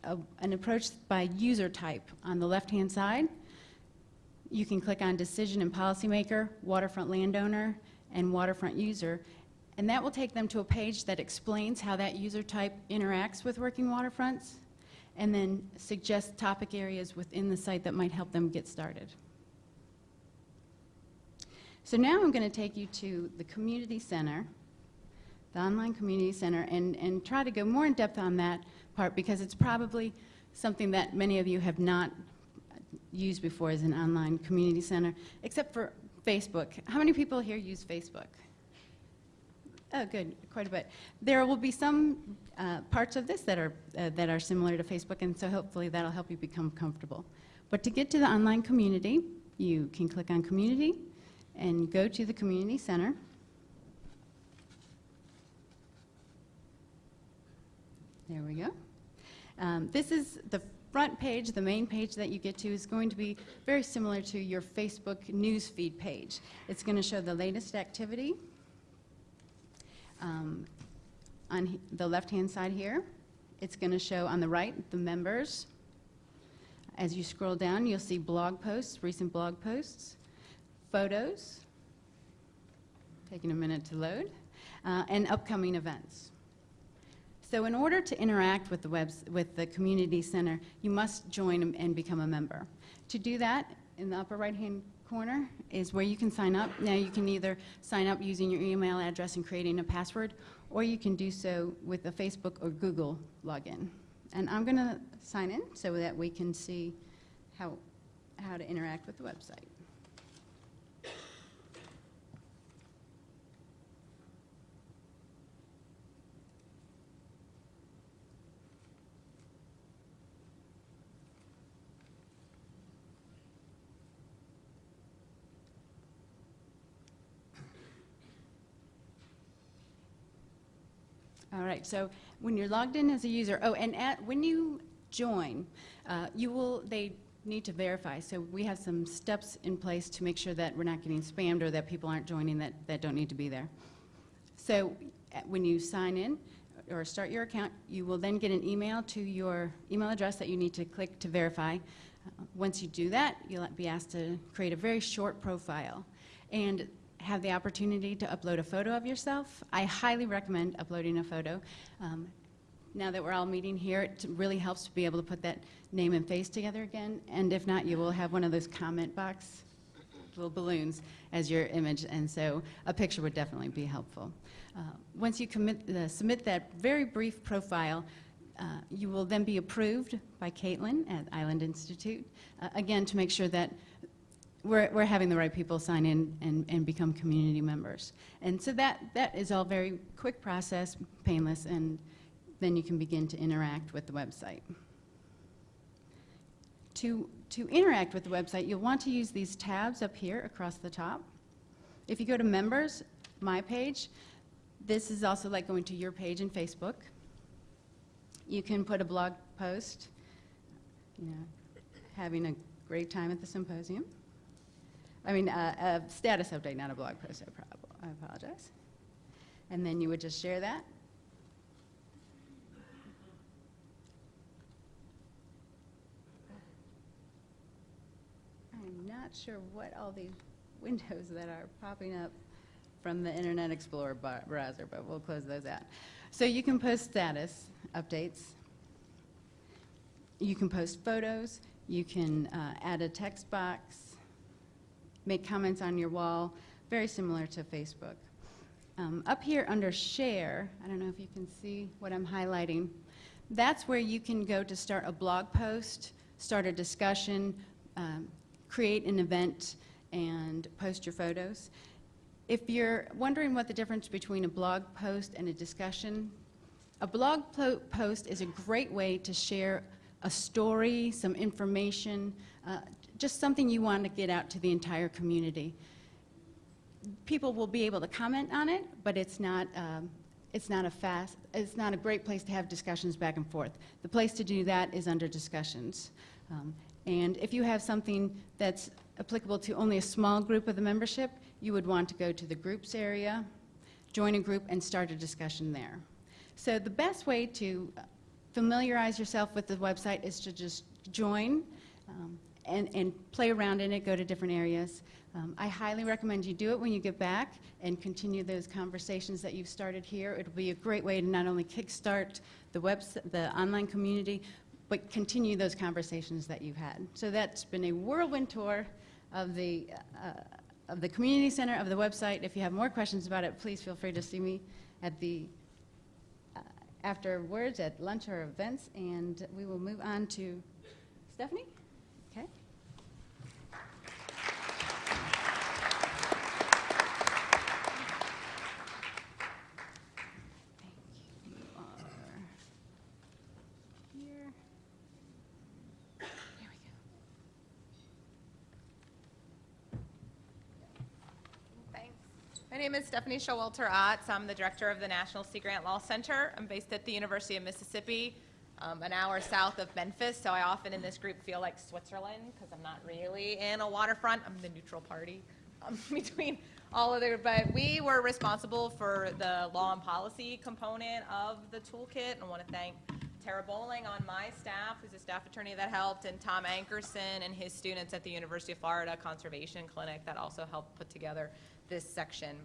an approach by user type on the left-hand side. You can click on Decision and Policymaker, Waterfront Landowner, and Waterfront User, and that will take them to a page that explains how that user type interacts with working waterfronts, and then suggest topic areas within the site that might help them get started. So now I'm going to take you to the Community Center, the online Community Center, and try to go more in depth on that part, because it's probably something that many of you have not used before as an online community center, except for Facebook. How many people here use Facebook? Oh, good, quite a bit. There will be some parts of this that are similar to Facebook, and so hopefully that'll help you become comfortable. But to get to the online community, you can click on Community and go to the Community Center. There we go. This is the front page, the main page that you get to is going to be very similar to your Facebook newsfeed page. It's going to show the latest activity. On the left-hand side here, it's going to show on the right the members. As you scroll down, you'll see blog posts, recent blog posts, photos, taking a minute to load, and upcoming events. So in order to interact with the Community Center, you must join and become a member. To do that, in the upper right-hand corner is where you can sign up. Now you can either sign up using your email address and creating a password, or you can do so with a Facebook or Google login. And I'm going to sign in so that we can see how to interact with the website. All right, so when you're logged in as a user, when you join, they need to verify. So we have some steps in place to make sure that we're not getting spammed or that people aren't joining that don't need to be there. So when you sign in or start your account, you will then get an email to your email address that you need to click to verify. Once you do that, you'll be asked to create a very short profile and have the opportunity to upload a photo of yourself. I highly recommend uploading a photo. Now that we're all meeting here, it really helps to be able to put that name and face together again, and if not, you will have one of those comment box little balloons as your image, and so a picture would definitely be helpful. Once you submit that very brief profile, you will then be approved by Caitlin at Island Institute, again, to make sure that we're having the right people sign in and become community members. And so that is all very quick process, painless, and then you can begin to interact with the website. To interact with the website, you'll want to use these tabs up here across the top. If you go to Members, My Page, this is also like going to your page in Facebook. You can put a blog post, having a great time at the symposium. I mean, a status update, not a blog post, I apologize. And then you would just share that. I'm not sure what all these windows that are popping up from the Internet Explorer browser, but we'll close those out. So you can post status updates. You can post photos. You can add a text box, make comments on your wall, very similar to Facebook. Up here under Share, I don't know if you can see what I'm highlighting, that's where you can go to start a blog post, start a discussion, create an event, and post your photos. If you're wondering what the difference between a blog post and a discussion, a blog post is a great way to share a story, some information, just something you want to get out to the entire community. People will be able to comment on it, but it's not a great place to have discussions back and forth. The place to do that is under discussions. And if you have something that's applicable to only a small group of the membership, you would want to go to the groups area, join a group, and start a discussion there. So the best way to familiarize yourself with the website is to just join and play around in it, go to different areas. I highly recommend you do it when you get back and continue those conversations that you've started here. It'll be a great way to not only kickstart the online community, but continue those conversations that you've had. So that's been a whirlwind tour of the community center, of the website. If you have more questions about it, please feel free to see me at the afterwards at lunch or events, and we will move on to Stephanie. Okay. My name is Stephanie Showalter Otts. I'm the director of the National Sea Grant Law Center. I'm based at the University of Mississippi, an hour south of Memphis, so I often in this group feel like Switzerland because I'm not really in a waterfront. I'm the neutral party between all of the, but we were responsible for the law and policy component of the toolkit. I want to thank Tara Bowling on my staff, who's a staff attorney that helped, and Tom Ankerson and his students at the University of Florida Conservation Clinic that also helped put together this section.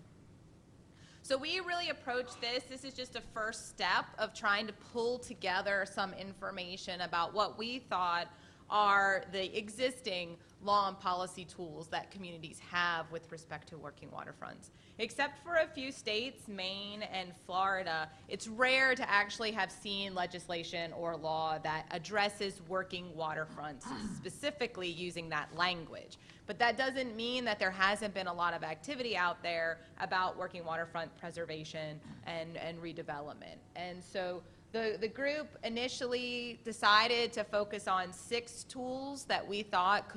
So we really approach this. This is just a first step of trying to pull together some information about what we thought are the existing law and policy tools that communities have with respect to working waterfronts. Except for a few states, Maine and Florida, it's rare to actually have seen legislation or law that addresses working waterfronts, specifically using that language. But that doesn't mean that there hasn't been a lot of activity out there about working waterfront preservation and redevelopment. And so the group initially decided to focus on 6 tools that we thought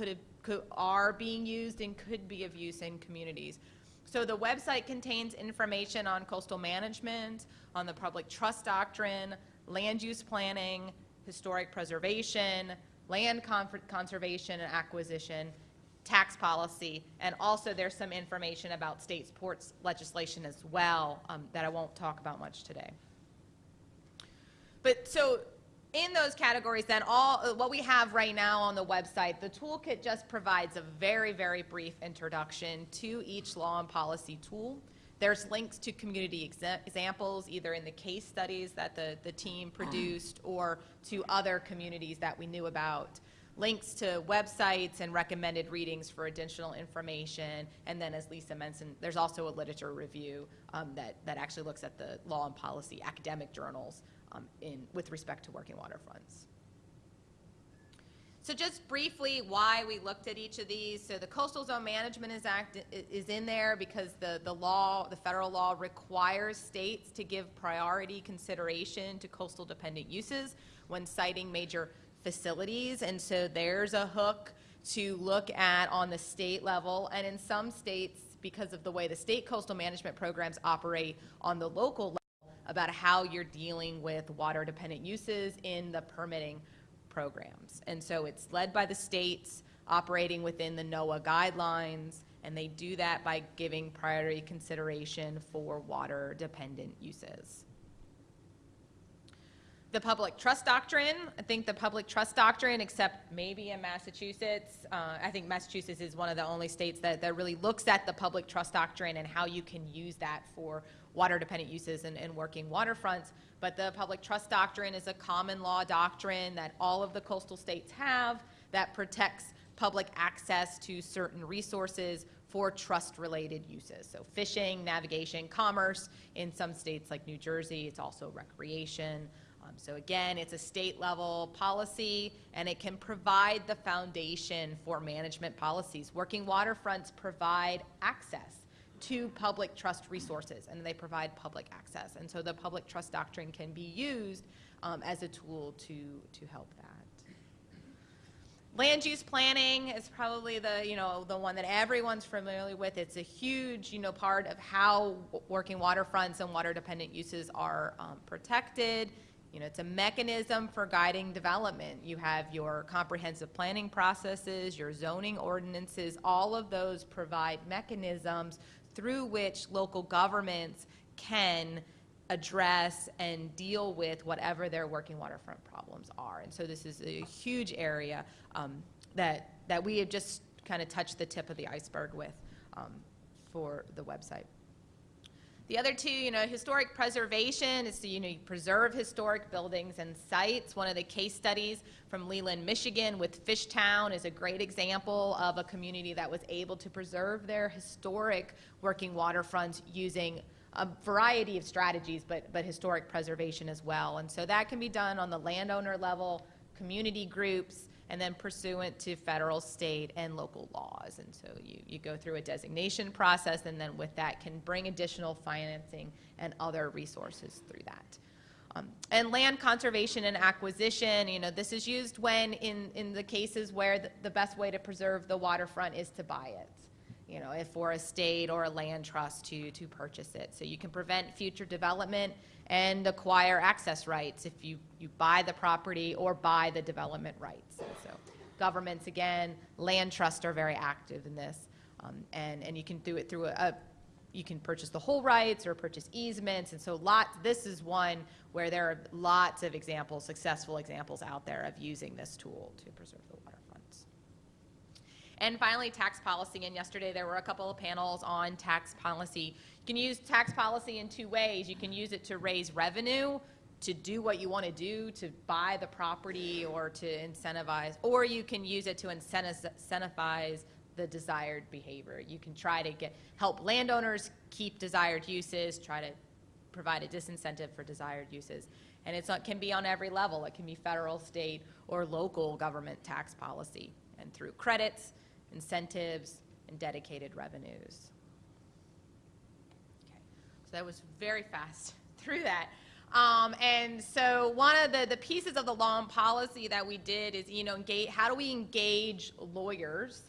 are being used and could be of use in communities. So the website contains information on coastal management, on the public trust doctrine, land use planning, historic preservation, land conservation and acquisition, tax policy, and also there's some information about state sports legislation as well that I won't talk about much today. But so in those categories then, what we have right now on the website, the toolkit just provides a very, very brief introduction to each law and policy tool. There's links to community examples, either in the case studies that the team produced or to other communities that we knew about. links to websites and recommended readings for additional information. And then, as Lisa mentioned, there's also a literature review that actually looks at the law and policy academic journals with respect to working waterfronts. So just briefly, why we looked at each of these. So the Coastal Zone Management Act is in there because the federal law requires states to give priority consideration to coastal dependent uses when citing major facilities. And so there's a hook to look at on the state level. And in some states, because of the way the state coastal management programs operate on the local level, about how you're dealing with water dependent uses in the permitting programs. And so it's led by the states operating within the NOAA guidelines, and they do that by giving priority consideration for water dependent uses. The public trust doctrine, I think the public trust doctrine, except maybe in Massachusetts, I think Massachusetts is one of the only states that really looks at the public trust doctrine and how you can use that for water dependent uses and working waterfronts. But the public trust doctrine is a common law doctrine that all of the coastal states have that protects public access to certain resources for trust-related uses. So fishing, navigation, commerce. In some states like New Jersey, it's also recreation. So again, it's a state-level policy, and it can provide the foundation for management policies. Working waterfronts provide access to public trust resources, and they provide public access. And so the public trust doctrine can be used as a tool to help that. Land use planning is probably the one that everyone's familiar with. It's a huge part of how working waterfronts and water dependent uses are protected. It's a mechanism for guiding development. You have your comprehensive planning processes, your zoning ordinances. All of those provide mechanisms through which local governments can address and deal with whatever their working waterfront problems are. And so this is a huge area that we have just kind of touched the tip of the iceberg with for the website. The other two, historic preservation is to, preserve historic buildings and sites. One of the case studies from Leland, Michigan with Fishtown is a great example of a community that was able to preserve their historic working waterfronts using a variety of strategies, but historic preservation as well. And so that can be done on the landowner level, community groups, and then pursuant to federal, state, and local laws. And so you go through a designation process, and then with that can bring additional financing and other resources through that. And land conservation and acquisition, this is used when in the cases where the best way to preserve the waterfront is to buy it. If for a state or a land trust to purchase it. So you can prevent future development and acquire access rights if you buy the property or buy the development rights. And so governments, again, land trusts are very active in this. And you can do it through you can purchase the whole rights or purchase easements. And so this is one where there are lots of examples, successful examples out there of using this tool to preserve the waterfronts. And finally, tax policy. And yesterday there were a couple of panels on tax policy. You can use tax policy in two ways. You can use it to raise revenue, to do what you want to do, to buy the property or to incentivize, or you can use it to incentivize the desired behavior. You can try to help landowners keep desired uses, try to provide a disincentive for desired uses. And it can be on every level. It can be federal, state, or local government tax policy, and through credits, incentives, and dedicated revenues. Okay, so that was very fast through that. And so one of the pieces of the law and policy that we did is, how do we engage lawyers,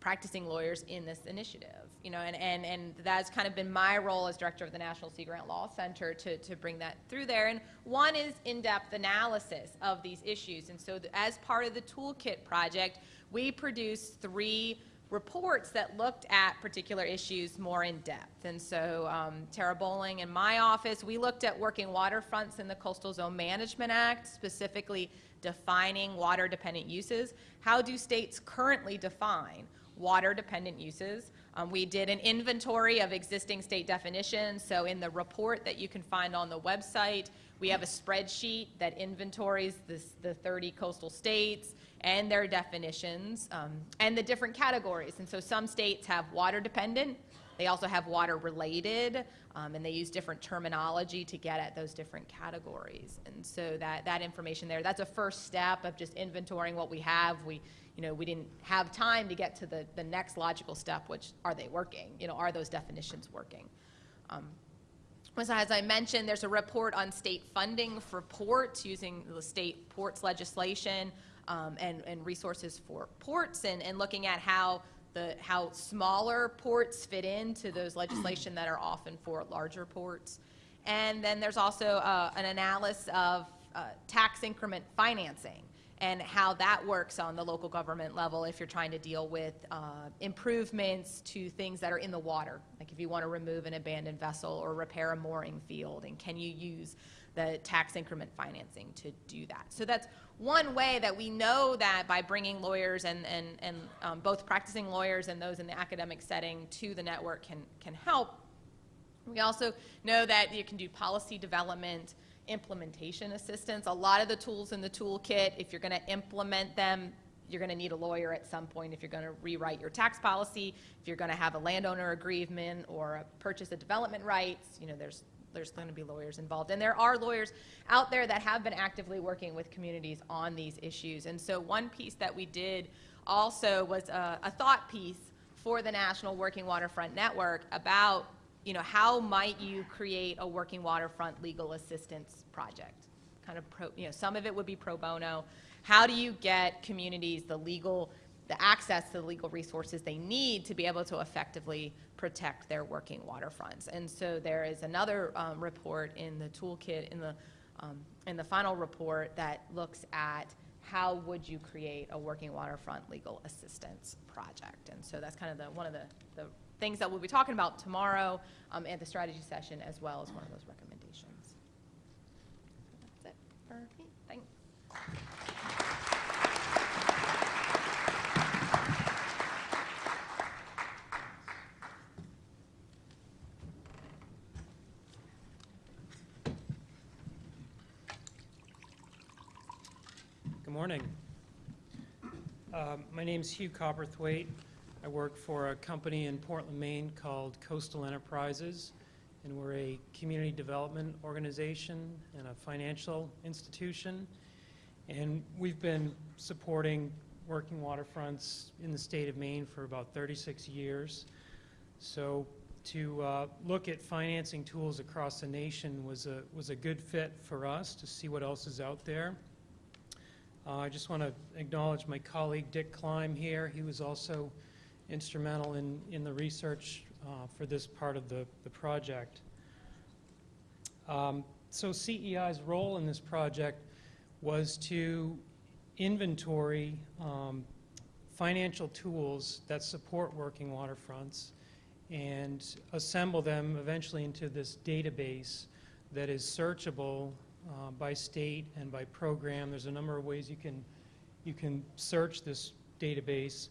practicing lawyers in this initiative? And that's kind of been my role as director of the National Sea Grant Law Center to bring that through there. And one is in-depth analysis of these issues. And so as part of the Toolkit project, we produced 3 reports that looked at particular issues more in depth. And so Tara Bowling and my office, we looked at working waterfronts in the Coastal Zone Management Act, specifically defining water-dependent uses. How do states currently define water-dependent uses? We did an inventory of existing state definitions. So in the report that you can find on the website, we have a spreadsheet that inventories the 30 coastal states, and their definitions, and the different categories. And so some states have water dependent, they also have water related, and they use different terminology to get at those different categories. And so that information there, that's a first step of just inventorying what we have. We didn't have time to get to the next logical step, which are they working? Are those definitions working? So as I mentioned, there's a report on state funding for ports using the state ports legislation and resources for ports, and looking at how smaller ports fit into those legislation that are often for larger ports. And then there's also an analysis of tax increment financing and how that works on the local government level if you're trying to deal with improvements to things that are in the water, like if you want to remove an abandoned vessel or repair a mooring field, and can you use the tax increment financing to do that. So that's one way that we know that by bringing lawyers and both practicing lawyers and those in the academic setting to the network can help. We also know that you can do policy development, implementation assistance. A lot of the tools in the toolkit, if you're going to implement them, you're going to need a lawyer at some point. If you're going to rewrite your tax policy, if you're going to have a landowner agreement or a purchase of development rights, there's going to be lawyers involved. And there are lawyers out there that have been actively working with communities on these issues. And so one piece that we did also was a thought piece for the National Working Waterfront Network about how might you create a working waterfront legal assistance project? Kind of some of it would be pro bono. How do you get communities the access to the legal resources they need to be able to effectively protect their working waterfronts? And so there is another report in the toolkit in the final report that looks at how would you create a working waterfront legal assistance project. And so that's kind of one of the things that we'll be talking about tomorrow at the strategy session, as well as one of those recommendations. That's it for me. Thanks. Good morning. My name is Hugh Cowperthwaite. I work for a company in Portland, Maine called Coastal Enterprises, and we're a community development organization and a financial institution. And we've been supporting working waterfronts in the state of Maine for about 36 years. So to look at financing tools across the nation was a good fit for us to see what else is out there. I just want to acknowledge my colleague Dick Kleim here. He was also instrumental in the research for this part of the project. So CEI's role in this project was to inventory financial tools that support working waterfronts and assemble them eventually into this database that is searchable by state and by program. There's a number of ways you can search this database.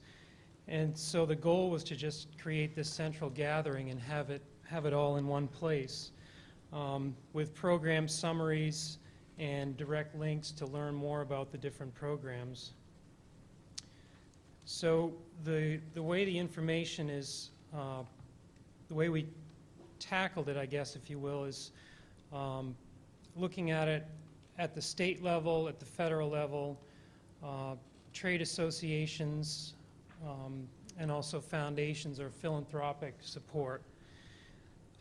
And so the goal was to just create this central gathering and have it all in one place, with program summaries and direct links to learn more about the different programs. So the way the information is, the way we tackled it, I guess, if you will, is looking at it at the state level, at the federal level, trade associations, and also foundations or philanthropic support.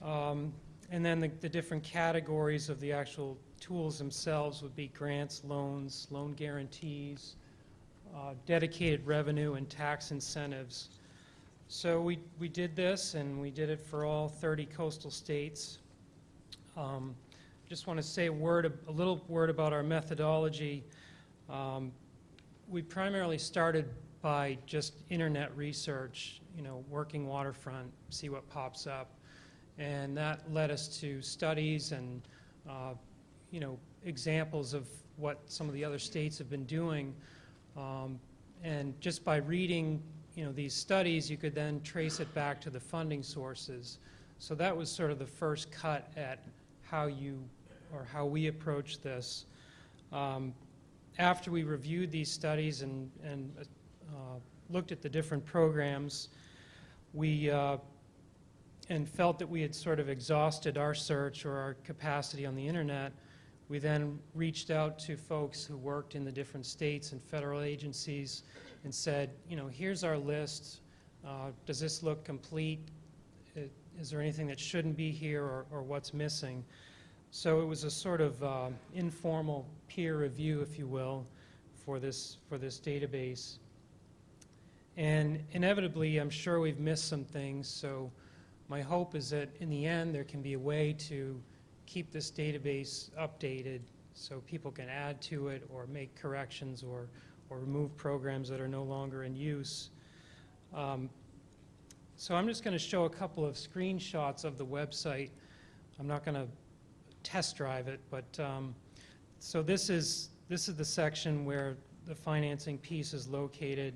And then the different categories of the actual tools themselves would be grants, loans, loan guarantees, dedicated revenue, and tax incentives. So we did this, and we did it for all 30 coastal states. Just want to say a little word about our methodology. We primarily started by just internet research, working waterfront, see what pops up. And that led us to studies and, examples of what some of the other states have been doing. And just by reading, these studies, you could then trace it back to the funding sources. So that was sort of the first cut at how we approach this. And after we reviewed these studies and looked at the different programs, we and felt that we had sort of exhausted our search or our capacity on the internet, we then reached out to folks who worked in the different states and federal agencies and said, you know, here's our list. Does this look complete? Is there anything that shouldn't be here, or what's missing? So it was a sort of informal peer review, if you will, for this database. And inevitably, I'm sure we've missed some things, so my hope is that in the end there can be a way to keep this database updated so people can add to it or make corrections or remove programs that are no longer in use. So I'm just going to show a couple of screenshots of the website. I'm not going to test drive it, but so this is the section where the financing piece is located.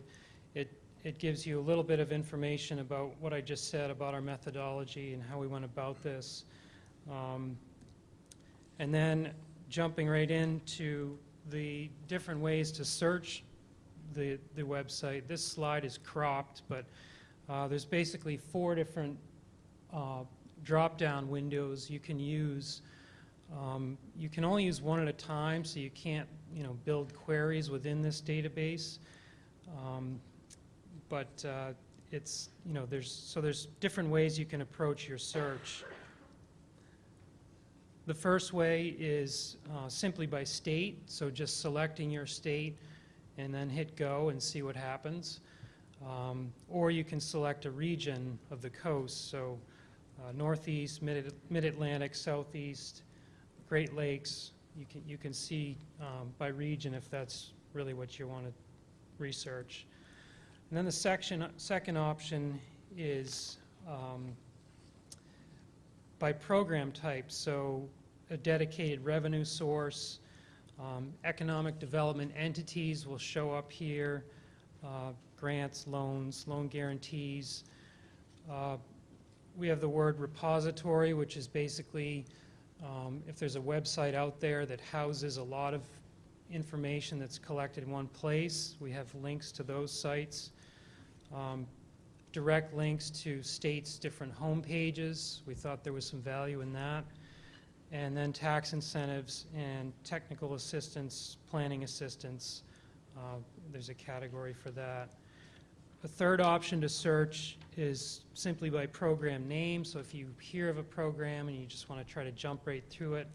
It gives you a little bit of information about what I just said about our methodology and how we went about this. And then jumping right into the different ways to search the website. This slide is cropped, but there's basically 4 different drop-down windows you can use. You can only use one at a time, so you can't, you know, build queries within this database. But it's, you know, there's different ways you can approach your search. The first way is simply by state, so just selecting your state and then hit go and see what happens. Or you can select a region of the coast, so Northeast, Mid-Atlantic, Southeast, Great Lakes. You can see by region if that's really what you want to research. And then the second option is by program type, so a dedicated revenue source. Economic development entities will show up here. Grants, loans, loan guarantees. We have the word repository, which is basically if there's a website out there that houses a lot of information that's collected in one place, we have links to those sites. Direct links to states' different home pages. We thought there was some value in that. And then tax incentives and technical assistance, planning assistance. There's a category for that. The third option to search is simply by program name. So if you hear of a program and you just want to try to jump right through it,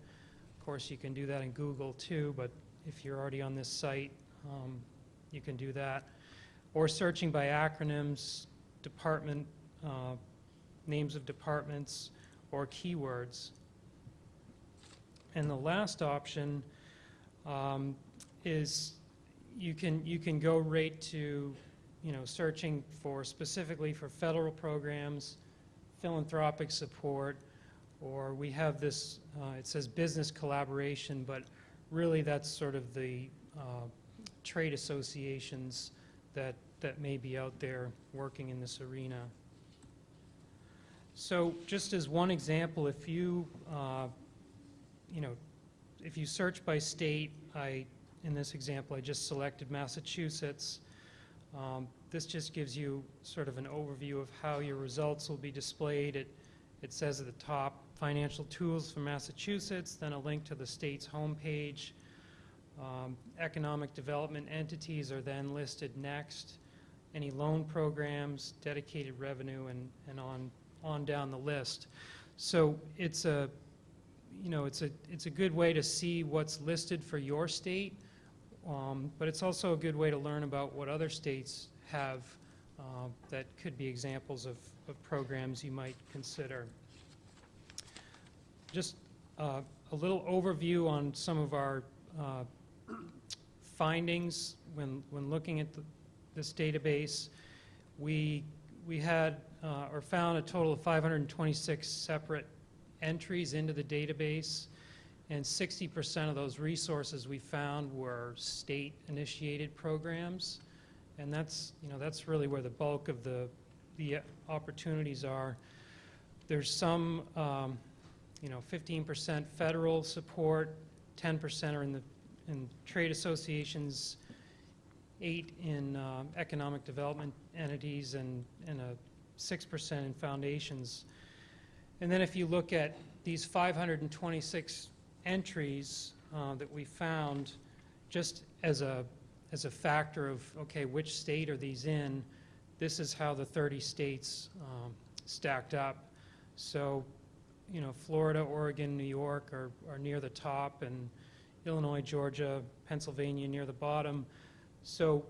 of course you can do that in Google too, but if you're already on this site, you can do that. Or searching by acronyms, department, names of departments, or keywords. And the last option is you can go right to, you know, searching for specifically for federal programs, philanthropic support, or we have this, it says business collaboration, but really that's sort of the trade associations that may be out there working in this arena. So just as one example, if you, you know, if you search by state, in this example, I just selected Massachusetts. This just gives you sort of an overview of how your results will be displayed. It says at the top, financial tools for Massachusetts, then a link to the state's homepage. Economic development entities are then listed next. Any loan programs, dedicated revenue, and on down the list. So it's a, you know, it's a good way to see what's listed for your state, but it's also a good way to learn about what other states have that could be examples of programs you might consider. Just a little overview on some of our findings when looking at this database. We had or found a total of 526 separate entries into the database, and 60% of those resources we found were state-initiated programs, and that's, you know, that's really where the bulk of the opportunities are. There's some, you know, 15% federal support, 10% are in in trade associations, 8 in economic development entities, and a 6% in foundations. And then if you look at these 526 entries that we found, just as a factor of, okay, which state are these in, this is how the 30 states stacked up. So, you know, Florida, Oregon, New York are near the top, and Illinois, Georgia, Pennsylvania near the bottom. So,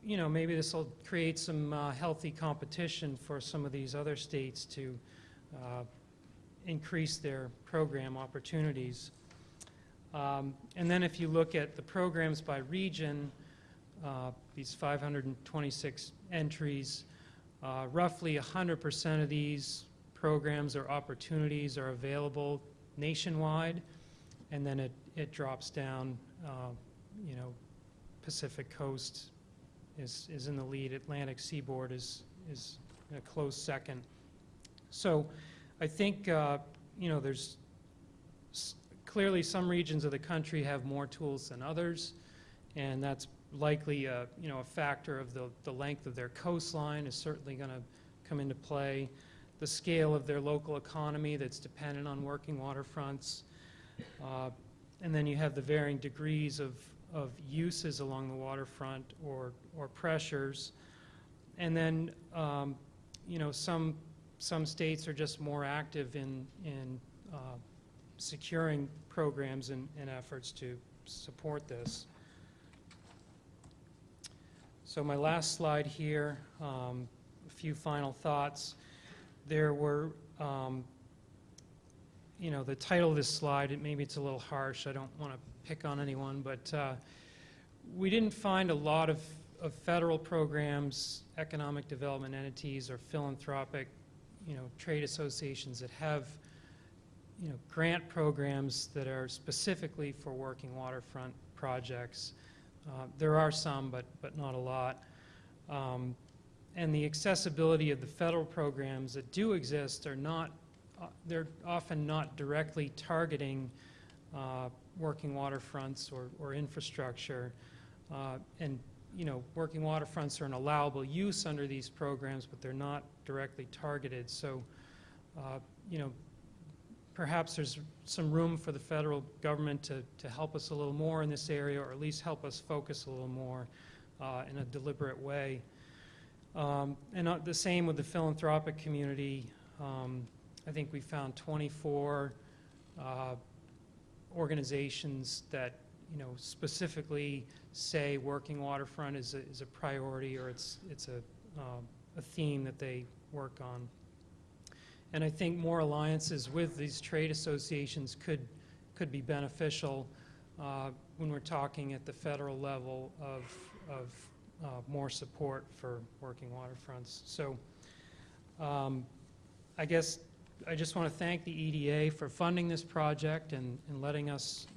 you know, maybe this will create some healthy competition for some of these other states to increase their program opportunities. And then if you look at the programs by region, these 526 entries, roughly 100% of these programs or opportunities are available nationwide, and then it drops down, you know, Pacific Coast is in the lead, Atlantic Seaboard is a close second. So I think, you know, there's clearly some regions of the country have more tools than others, and that's likely you know, a factor of the length of their coastline is certainly going to come into play, the scale of their local economy that's dependent on working waterfronts, and then you have the varying degrees of uses along the waterfront or pressures, and then you know, some states are just more active in securing programs and efforts to support this. So my last slide here, a few final thoughts. There were, you know, the title of this slide, maybe it's a little harsh, I don't want to pick on anyone, but we didn't find a lot of federal programs, economic development entities, or philanthropic, you know, trade associations that have, you know, grant programs that are specifically for working waterfront projects. There are some, but not a lot. And the accessibility of the federal programs that do exist are not, they're often not directly targeting working waterfronts or infrastructure. And, you know, working waterfronts are an allowable use under these programs, but they're not directly targeted. So, you know, perhaps there's some room for the federal government to help us a little more in this area, or at least help us focus a little more in a deliberate way. And the same with the philanthropic community. I think we found 24 organizations that, you know, specifically say working waterfront is a priority, or it's a theme that they work on. And I think more alliances with these trade associations could be beneficial when we're talking at the federal level of more support for working waterfronts. So I guess I just want to thank the EDA for funding this project and letting us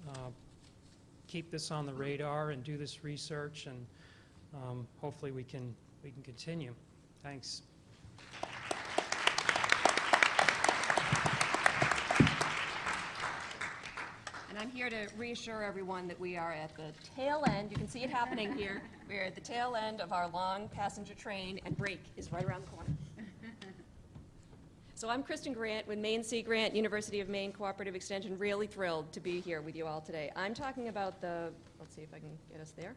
keep this on the radar and do this research, and hopefully we can continue. Thanks. And I'm here to reassure everyone that we are at the tail end. You can see it happening here. We are at the tail end of our long passenger train, and break is right around the corner. So I'm Kristen Grant with Maine Sea Grant, University of Maine Cooperative Extension. Really thrilled to be here with you all today. I'm talking about the, let's see if I can get us there,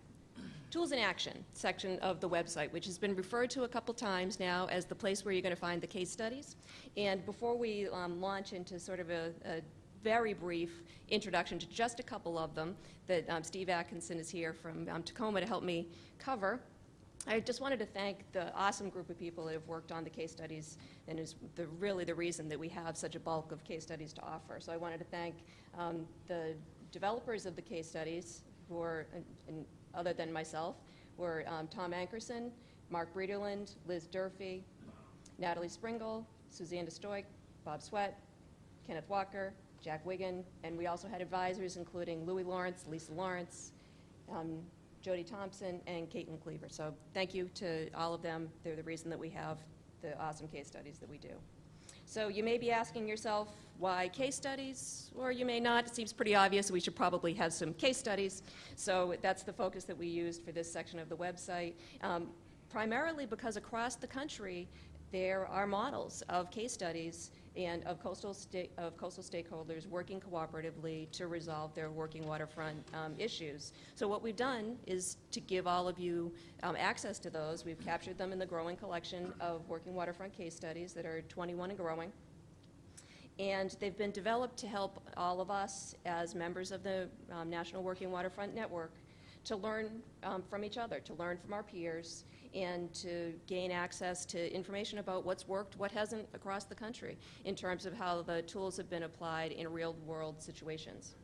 Tools in Action section of the website, which has been referred to a couple times now as the place where you're going to find the case studies. And before we launch into sort of a very brief introduction to just a couple of them that Steve Atkinson is here from Tacoma to help me cover, I just wanted to thank the awesome group of people that have worked on the case studies, and is really the reason that we have such a bulk of case studies to offer. So I wanted to thank the developers of the case studies, who are, and other than myself, were Tom Ankerson, Mark Breederland, Liz Durfee, Natalie Springle, Suzanne DeStoik, Bob Swett, Kenneth Walker, Jack Wiggin, and we also had advisors including Louis Lawrence, Lisa Lawrence, Jody Thompson, and Caitlin Cleaver. So thank you to all of them. They're the reason that we have the awesome case studies that we do. So you may be asking yourself, why case studies? Or you may not. It seems pretty obvious. We should probably have some case studies. So that's the focus that we used for this section of the website, primarily because across the country, there are models of case studies and of coastal stakeholders working cooperatively to resolve their working waterfront issues. So what we've done is to give all of you access to those. We've captured them in the growing collection of working waterfront case studies that are 21 and growing. And they've been developed to help all of us as members of the National Working Waterfront Network to learn from each other, to learn from our peers, and to gain access to information about what's worked, what hasn't across the country in terms of how the tools have been applied in real-world situations.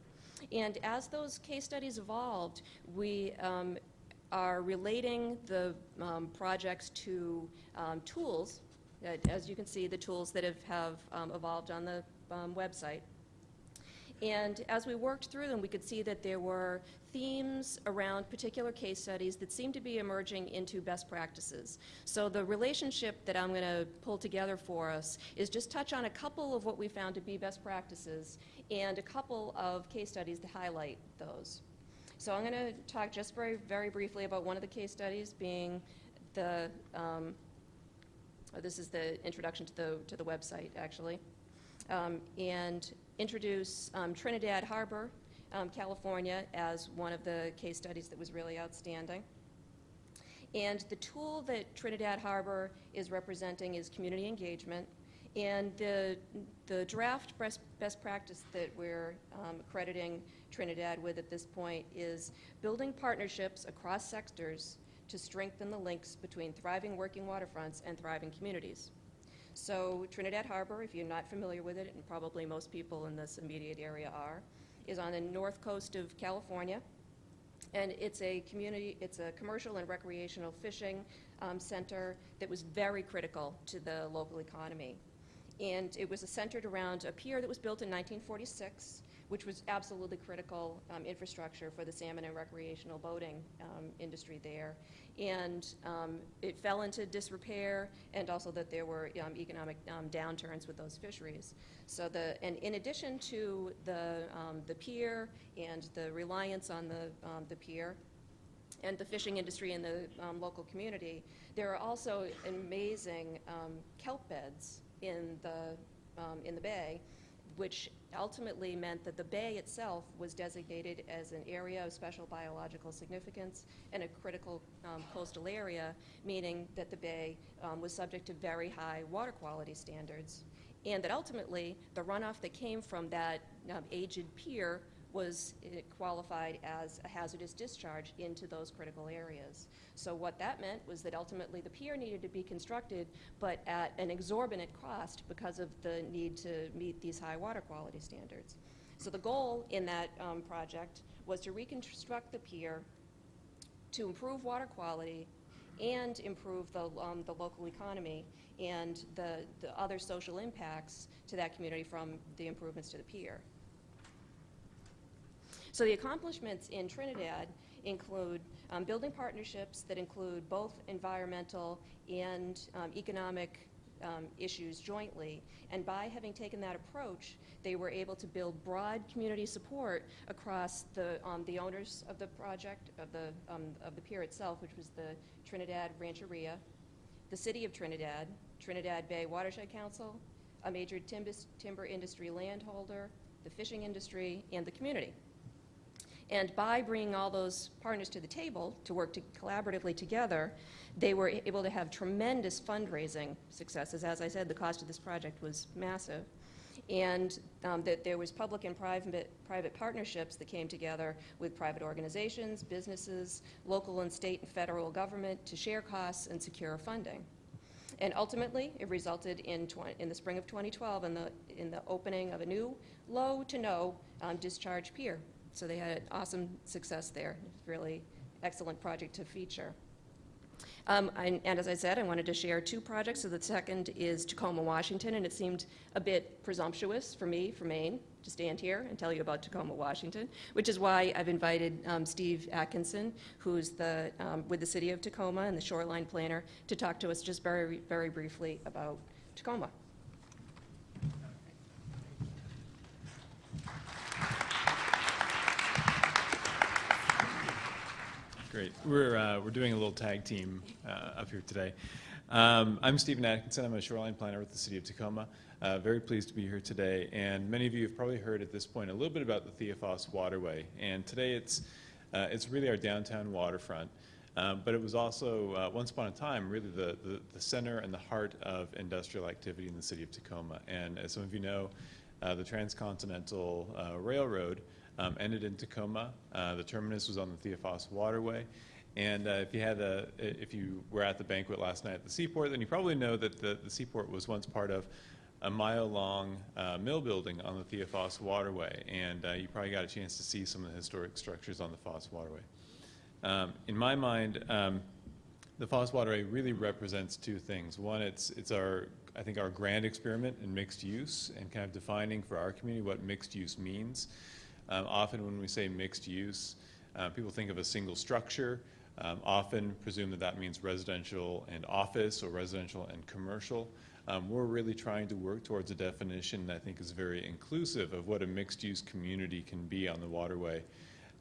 And as those case studies evolved, we are relating the projects to tools, as you can see, the tools that have evolved on the website. And as we worked through them, we could see that there were themes around particular case studies that seemed to be emerging into best practices. So the relationship that I'm going to pull together for us is just touch on a couple of what we found to be best practices and a couple of case studies to highlight those. So I'm going to talk just very briefly about one of the case studies being the, this is the introduction to the website, actually, and introduce Trinidad Harbor, California, as one of the case studies that was really outstanding. And the tool that Trinidad Harbor is representing is community engagement. And the draft best practice that we're accrediting Trinidad with at this point is building partnerships across sectors to strengthen the links between thriving working waterfronts and thriving communities. So Trinidad Harbor, if you're not familiar with it, and probably most people in this immediate area are, is on the north coast of California. And it's a commercial and recreational fishing center that was very critical to the local economy. And it was centered around a pier that was built in 1946, which was absolutely critical infrastructure for the salmon and recreational boating industry there. And it fell into disrepair, and also that there were economic downturns with those fisheries. So and in addition to the pier and the reliance on the pier and the fishing industry in the local community, there are also amazing kelp beds in the bay, which ultimately meant that the bay itself was designated as an area of special biological significance and a critical coastal area, meaning that the bay was subject to very high water quality standards, and that ultimately the runoff that came from that aged pier was qualified as a hazardous discharge into those critical areas. So what that meant was that ultimately the pier needed to be constructed, but at an exorbitant cost because of the need to meet these high water quality standards. So the goal in that project was to reconstruct the pier to improve water quality and improve the local economy and the other social impacts to that community from the improvements to the pier. So the accomplishments in Trinidad include building partnerships that include both environmental and economic issues jointly. And by having taken that approach, they were able to build broad community support across the owners of the project, of the pier itself, which was the Trinidad Rancheria, the City of Trinidad, Trinidad Bay Watershed Council, a major timber industry landholder, the fishing industry, and the community. And by bringing all those partners to the table to work collaboratively together, they were able to have tremendous fundraising successes. As I said, the cost of this project was massive. And that there was public and private partnerships that came together with private organizations, businesses, local and state and federal government to share costs and secure funding. And ultimately, it resulted in the spring of 2012 in the opening of a new low to no discharge pier. So they had awesome success there. Really excellent project to feature. And as I said, I wanted to share two projects. So the second is Tacoma, Washington, and it seemed a bit presumptuous for me, from Maine, to stand here and tell you about Tacoma, Washington, which is why I've invited Steve Atkinson, who's with the City of Tacoma and the shoreline planner, to talk to us just very briefly about Tacoma. Great. We're doing a little tag team up here today. I'm Stephen Atkinson. I'm a shoreline planner with the City of Tacoma. Very pleased to be here today. And many of you have probably heard at this point a little bit about the Theophos Waterway. And today it's really our downtown waterfront. But it was also, once upon a time, really the center and the heart of industrial activity in the City of Tacoma. And as some of you know, the Transcontinental Railroad ended in Tacoma. The terminus was on the Theophos Waterway. And if you were at the banquet last night at the seaport, then you probably know that the seaport was once part of a mile-long mill building on the Theophos Waterway. And you probably got a chance to see some of the historic structures on the Foss Waterway. In my mind, the Foss Waterway really represents two things. One, it's our grand experiment in mixed use and kind of defining for our community what mixed use means. Often when we say mixed use, people think of a single structure, often presume that means residential and office or residential and commercial. We're really trying to work towards a definition that I think is very inclusive of what a mixed use community can be on the waterway.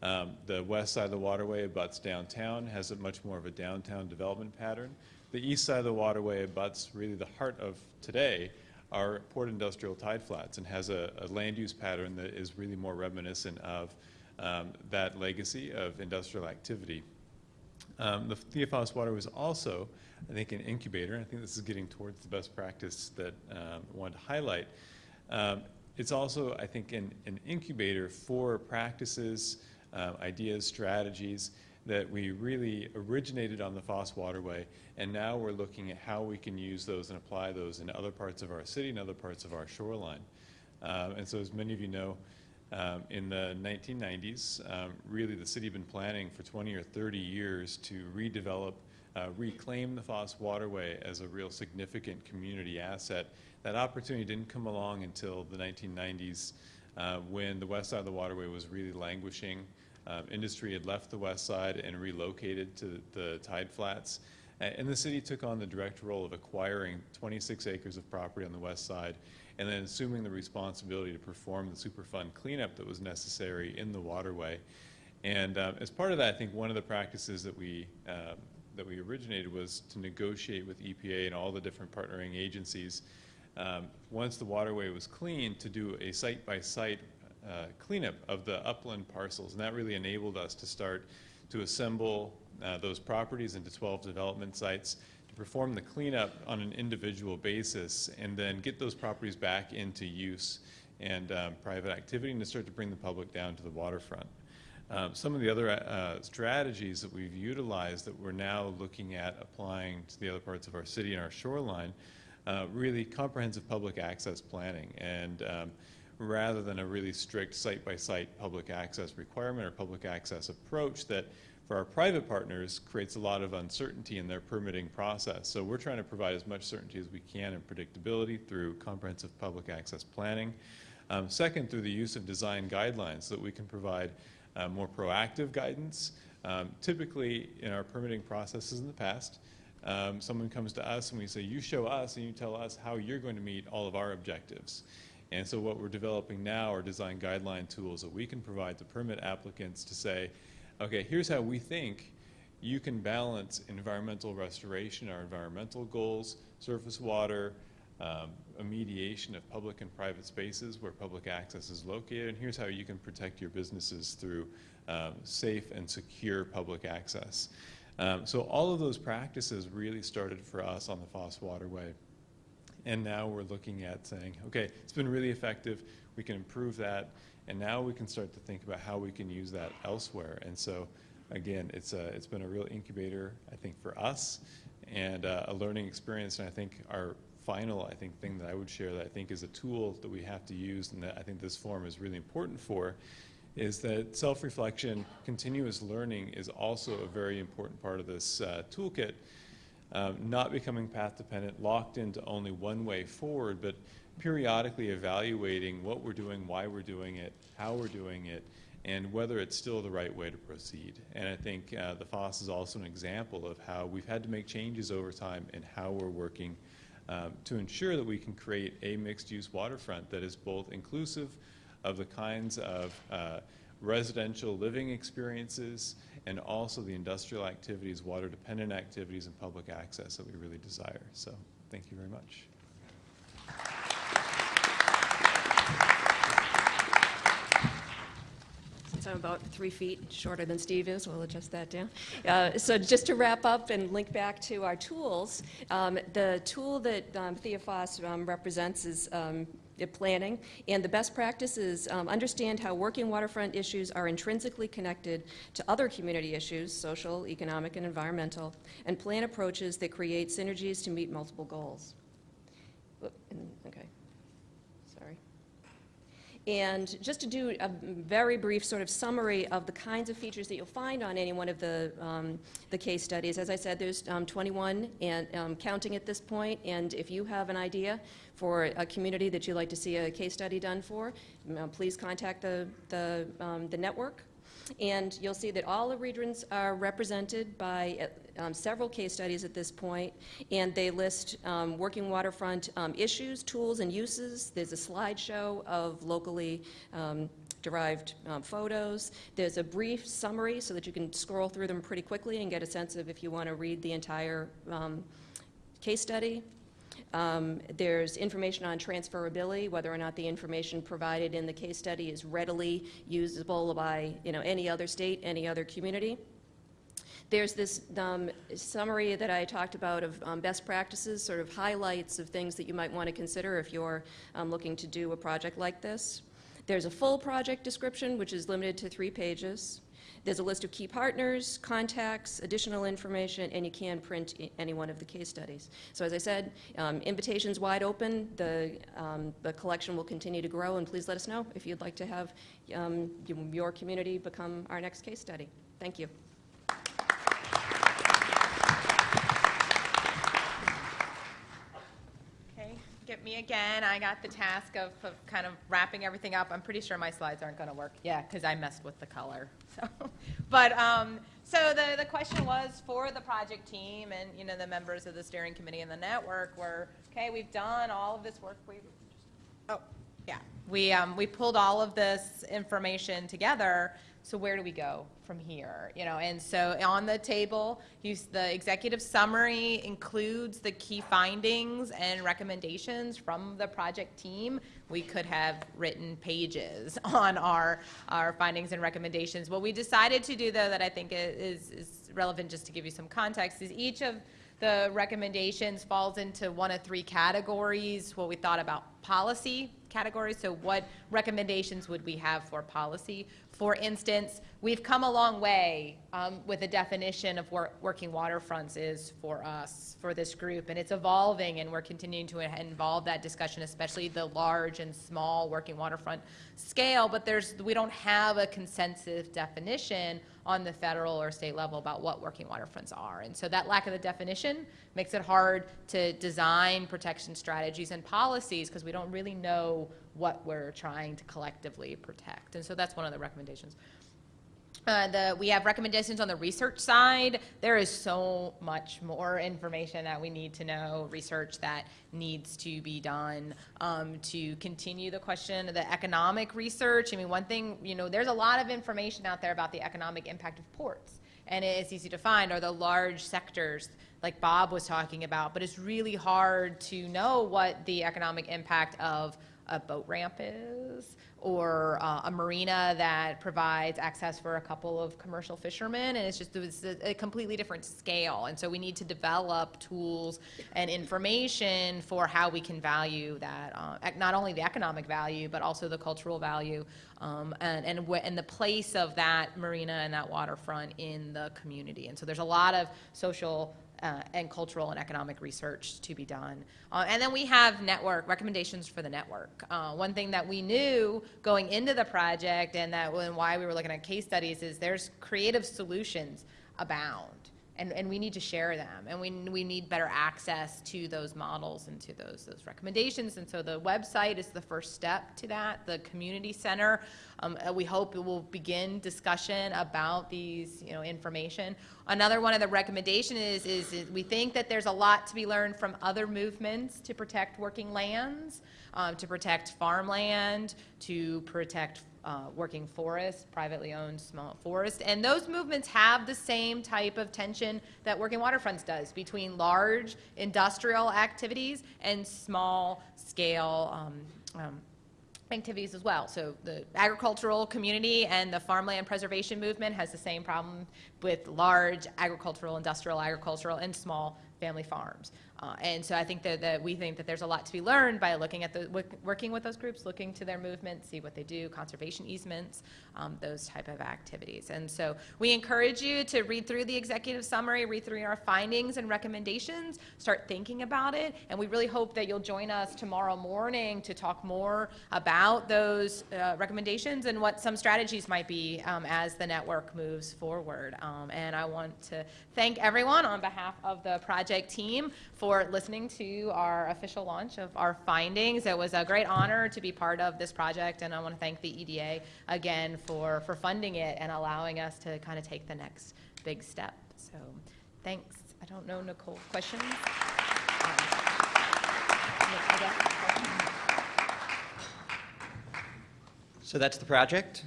The west side of the waterway abuts downtown, has a much more of a downtown development pattern. The east side of the waterway abuts really the heart of today, our port industrial tide flats, and has a land use pattern that is really more reminiscent of that legacy of industrial activity. The Theophos Waterway was also, I think, an incubator, and I think this is getting towards the best practice that I wanted to highlight. It's also, I think, an incubator for practices, ideas, strategies that we really originated on the Foss Waterway, and now we're looking at how we can use those and apply those in other parts of our city and other parts of our shoreline. And so as many of you know, in the 1990s, really the city had been planning for 20 or 30 years to redevelop, reclaim the Foss Waterway as a real significant community asset. That opportunity didn't come along until the 1990s when the west side of the waterway was really languishing. Industry had left the west side and relocated to the tide flats. And the city took on the direct role of acquiring 26 acres of property on the west side and then assuming the responsibility to perform the Superfund cleanup that was necessary in the waterway. And as part of that, I think one of the practices that we originated was to negotiate with EPA and all the different partnering agencies once the waterway was clean to do a site-by-site cleanup of the upland parcels. And that really enabled us to start to assemble those properties into 12 development sites, to perform the cleanup on an individual basis, and then get those properties back into use and private activity, and to start to bring the public down to the waterfront. Some of the other strategies that we've utilized that we're now looking at applying to the other parts of our city and our shoreline, really comprehensive public access planning. And rather than a really strict site-by-site public access requirement or public access approach that for our private partners creates a lot of uncertainty in their permitting process. So we're trying to provide as much certainty as we can and predictability through comprehensive public access planning. Second, through the use of design guidelines so that we can provide more proactive guidance. Typically in our permitting processes in the past, someone comes to us and we say, you show us and you tell us how you're going to meet all of our objectives. And so what we're developing now are design guideline tools that we can provide to permit applicants to say, okay, here's how we think you can balance environmental restoration, our environmental goals, surface water, a mediation of public and private spaces where public access is located, and here's how you can protect your businesses through safe and secure public access. So all of those practices really started for us on the Foss Waterway. And now we're looking at saying, okay, it's been really effective, we can improve that, and now we can start to think about how we can use that elsewhere. And so, again, it's been a real incubator, I think, for us, and a learning experience. And I think our final, thing that I would share that I think is a tool that we have to use and that I think this forum is really important for is that self-reflection, continuous learning is also a very important part of this toolkit. Not becoming path-dependent, locked into only one way forward, but periodically evaluating what we're doing, why we're doing it, how we're doing it, and whether it's still the right way to proceed. And I think the Foss is also an example of how we've had to make changes over time in how we're working to ensure that we can create a mixed-use waterfront that is both inclusive of the kinds of residential living experiences and also the industrial activities, water-dependent activities, and public access that we really desire. So thank you very much. Since I'm about 3 feet shorter than Steve is, we'll adjust that down. So just to wrap up and link back to our tools, the tool that Thea Foss represents is planning, and the best practice is understand how working waterfront issues are intrinsically connected to other community issues, social, economic, and environmental, and plan approaches that create synergies to meet multiple goals. Okay. Sorry. And just to do a very brief sort of summary of the kinds of features that you'll find on any one of the case studies. As I said, there's 21 and counting at this point, and if you have an idea for a community that you'd like to see a case study done for, please contact the network. And you'll see that all the regions are represented by several case studies at this point, and they list working waterfront issues, tools, and uses. There's a slideshow of locally derived photos. There's a brief summary so that you can scroll through them pretty quickly and get a sense of if you want to read the entire case study. There's information on transferability, whether or not the information provided in the case study is readily usable by any other state, any other community. There's this summary that I talked about of best practices, sort of highlights of things that you might want to consider if you're looking to do a project like this. There's a full project description, which is limited to 3 pages. There's a list of key partners, contacts, additional information, and you can print any one of the case studies. So as I said, invitation's wide open. The collection will continue to grow, and please let us know if you'd like to have your community become our next case study. Thank you. Get me again. I got the task of kind of wrapping everything up. I'm pretty sure my slides aren't going to work. Yeah, because I messed with the color. So, but so the question was for the project team and the members of the steering committee and the network were, okay, we've done all of this work. We pulled all of this information together. So where do we go from here? And so on the table, the executive summary includes the key findings and recommendations from the project team. We could have written pages on our findings and recommendations. What we decided to do, though, that I think is relevant just to give you some context, is each of the recommendations falls into one of 3 categories, what we thought about policy categories. So what recommendations would we have for policy? For instance, we've come a long way with the definition of what working waterfronts is for us, for this group, and it's evolving, and we're continuing to involve that discussion, especially the large and small working waterfront scale, but we don't have a consensus definition on the federal or state level about what working waterfronts are. And so that lack of the definition makes it hard to design protection strategies and policies because we don't really know what we're trying to collectively protect. And so that's one of the recommendations. We have recommendations on the research side. There is so much more information that we need to know, research that needs to be done to continue the question of the economic research. I mean, one thing, there's a lot of information out there about the economic impact of ports, and it's easy to find, or the large sectors like Bob was talking about, but it's really hard to know what the economic impact of a boat ramp is, or a marina that provides access for a couple of commercial fishermen, and it's a completely different scale. And so we need to develop tools and information for how we can value that, not only the economic value, but also the cultural value, and the place of that marina and that waterfront in the community. And so there's a lot of social and cultural and economic research to be done. And then we have recommendations for the network. One thing that we knew going into the project and why we were looking at case studies is there's creative solutions abound. And we need to share them, and we need better access to those models and to those recommendations. And so the website is the first step to that. The community center, we hope it will begin discussion about these, information. Another one of the recommendations is we think that there's a lot to be learned from other movements to protect working lands, to protect farmland, to protect working forest, privately owned small forest. And those movements have the same type of tension that Working Waterfronts does between large industrial activities and small scale activities as well. So the agricultural community and the farmland preservation movement has the same problem with large agricultural, industrial agricultural, and small family farms. And so I think that we think that there's a lot to be learned by looking at working with those groups, looking to their movement, see what they do, conservation easements, those type of activities. And so we encourage you to read through the executive summary, read through our findings and recommendations, start thinking about it, and we really hope that you'll join us tomorrow morning to talk more about those recommendations and what some strategies might be as the network moves forward. And I want to thank everyone on behalf of the project team for listening to our official launch of our findings. It was a great honor to be part of this project, and I want to thank the EDA again for funding it and allowing us to kind of take the next big step. So thanks. I don't know, Nicole, questions? So that's the project.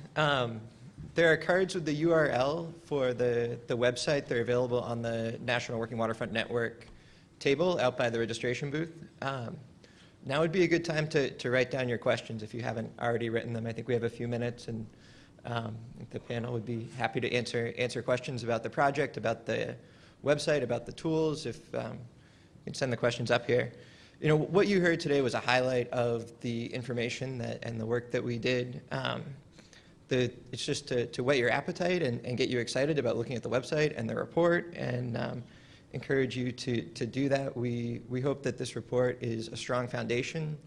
There are cards with the URL for the website. They're available on the National Working Waterfront Network table out by the registration booth. Now would be a good time to write down your questions if you haven't already written them. I think we have a few minutes, and I think the panel would be happy to answer questions about the project, about the website, about the tools. If you can send the questions up here. You know, what you heard today was a highlight of the information and the work that we did. It's just to whet your appetite and get you excited about looking at the website and the report, and encourage you to do that. We hope that this report is a strong foundation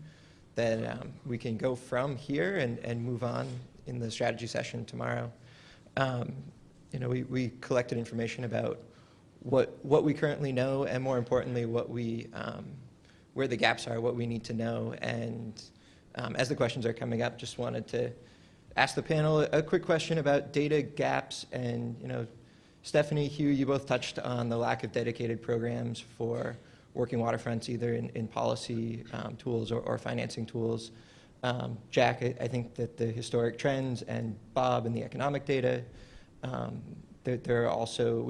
that we can go from here and move on in the strategy session tomorrow. You know, we collected information about what we currently know, and more importantly, where the gaps are, what we need to know. And as the questions are coming up, just wanted to ask the panel a quick question about data gaps. And, you know, Stephanie, Hugh, you both touched on the lack of dedicated programs for working waterfronts, either in policy tools or financing tools. Jack, I think that the historic trends, and Bob, and the economic data, we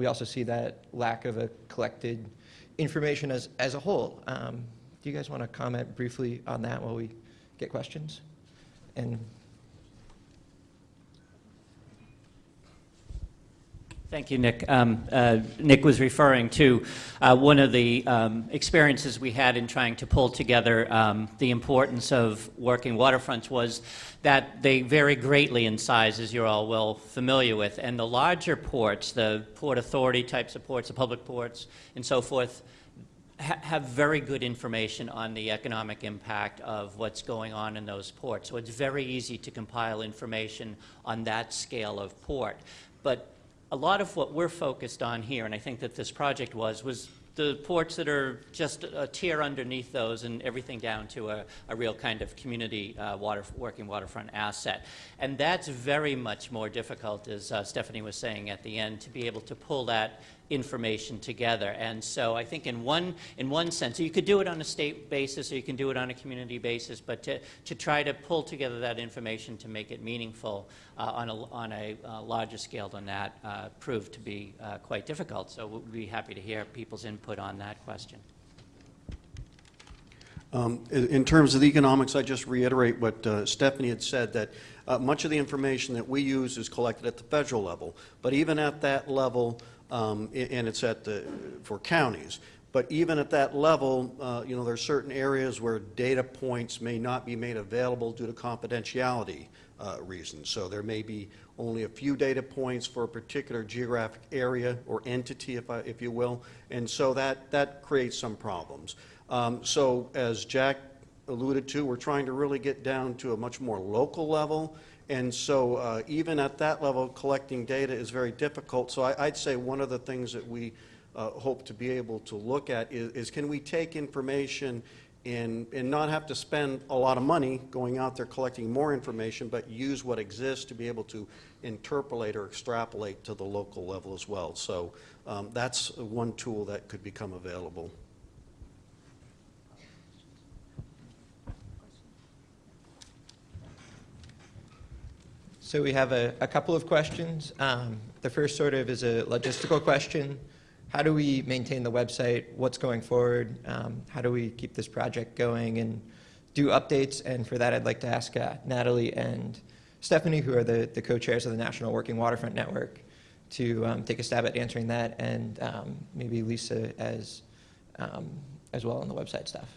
also see that lack of a collected information as a whole. Do you guys want to comment briefly on that while we get questions? And thank you, Nick. Nick was referring to one of the experiences we had in trying to pull together the importance of working waterfronts was that they vary greatly in size, as you're all well familiar with. And the larger ports, the Port Authority types of ports, the public ports, and so forth, have very good information on the economic impact of what's going on in those ports. So it's very easy to compile information on that scale of port. But a lot of what we're focused on here, and I think that this project was the ports that are just a tier underneath those, and everything down to a real kind of community working waterfront asset. And that's very much more difficult, as Stephanie was saying at the end, to be able to pull that information together. And so I think in one sense, you could do it on a state basis or you can do it on a community basis, but to try to pull together that information to make it meaningful on a larger scale than that proved to be quite difficult. So we'll be happy to hear people's input on that question. In terms of the economics, I just reiterate what Stephanie had said, that much of the information that we use is collected at the federal level. But even at that level, and it's for counties, but even at that level, you know, there are certain areas where data points may not be made available due to confidentiality reasons. So there may be only a few data points for a particular geographic area or entity, if you will, and so that creates some problems. So as Jack alluded to, we're trying to really get down to a much more local level, and so even at that level, collecting data is very difficult. So I'd say one of the things that we hope to be able to look at is can we take information and not have to spend a lot of money going out there collecting more information, but use what exists to be able to interpolate or extrapolate to the local level as well. So that's one tool that could become available. So we have a couple of questions. The first sort of is a logistical question. How do we maintain the website? What's going forward? How do we keep this project going and do updates? And for that, I'd like to ask Natalie and Stephanie, who are the co-chairs of the National Working Waterfront Network, to take a stab at answering that, and maybe Lisa as well on the website stuff.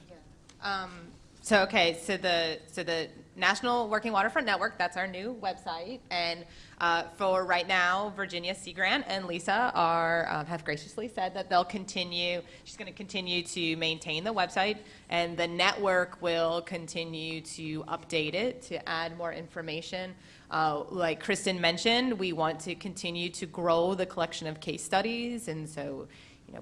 So the National Working Waterfront Network, that's our new website, and for right now, Virginia Sea Grant and Lisa have graciously said that they'll continue. She's going to continue to maintain the website, and the network will continue to update it to add more information. Like Kristen mentioned, we want to continue to grow the collection of case studies, and so,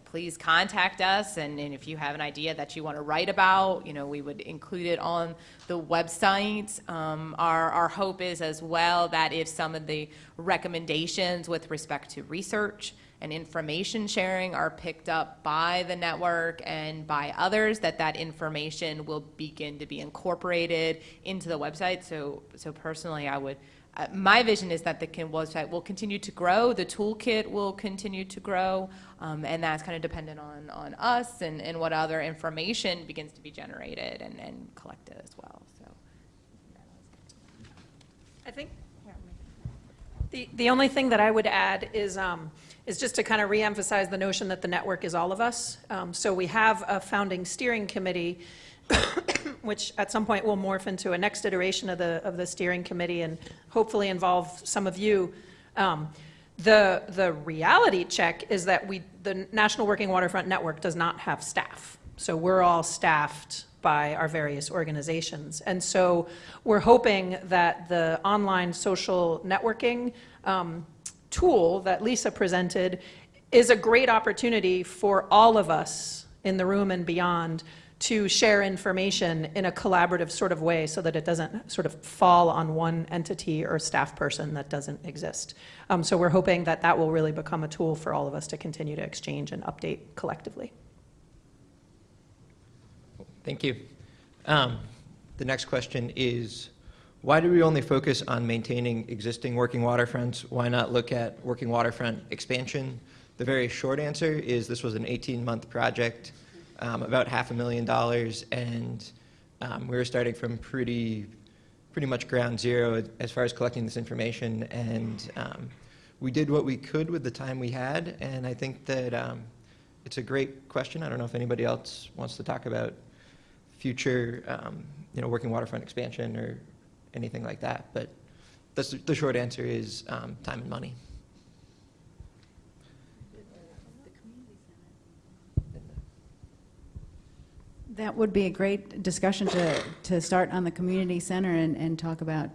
please contact us, and if you have an idea that you want to write about, we would include it on the website. Our hope is as well that if some of the recommendations with respect to research and information sharing are picked up by the network and by others, that information will begin to be incorporated into the website. So personally, I would. My vision is that the website will continue to grow, the toolkit will continue to grow, and that's kind of dependent on us and what other information begins to be generated and collected as well. So, I think the only thing that I would add is just to kind of reemphasize the notion that the network is all of us. So we have a founding steering committee which at some point will morph into a next iteration of the steering committee and hopefully involve some of you. The reality check is that the National Working Waterfront Network does not have staff. So we're all staffed by our various organizations. And so we're hoping that the online social networking tool that Lisa presented is a great opportunity for all of us in the room and beyond to share information in a collaborative sort of way so that it doesn't sort of fall on one entity or staff person that doesn't exist. So we're hoping that that will really become a tool for all of us to continue to exchange and update collectively. Thank you. The next question is, why do we only focus on maintaining existing working waterfronts? Why not look at working waterfront expansion? The very short answer is this was an 18-month project. About $500,000, and we were starting from pretty much ground zero as far as collecting this information, and we did what we could with the time we had, and I think that it's a great question. I don't know if anybody else wants to talk about future working waterfront expansion or anything like that, but that's the short answer is time and money. That would be a great discussion to start on the community center and talk about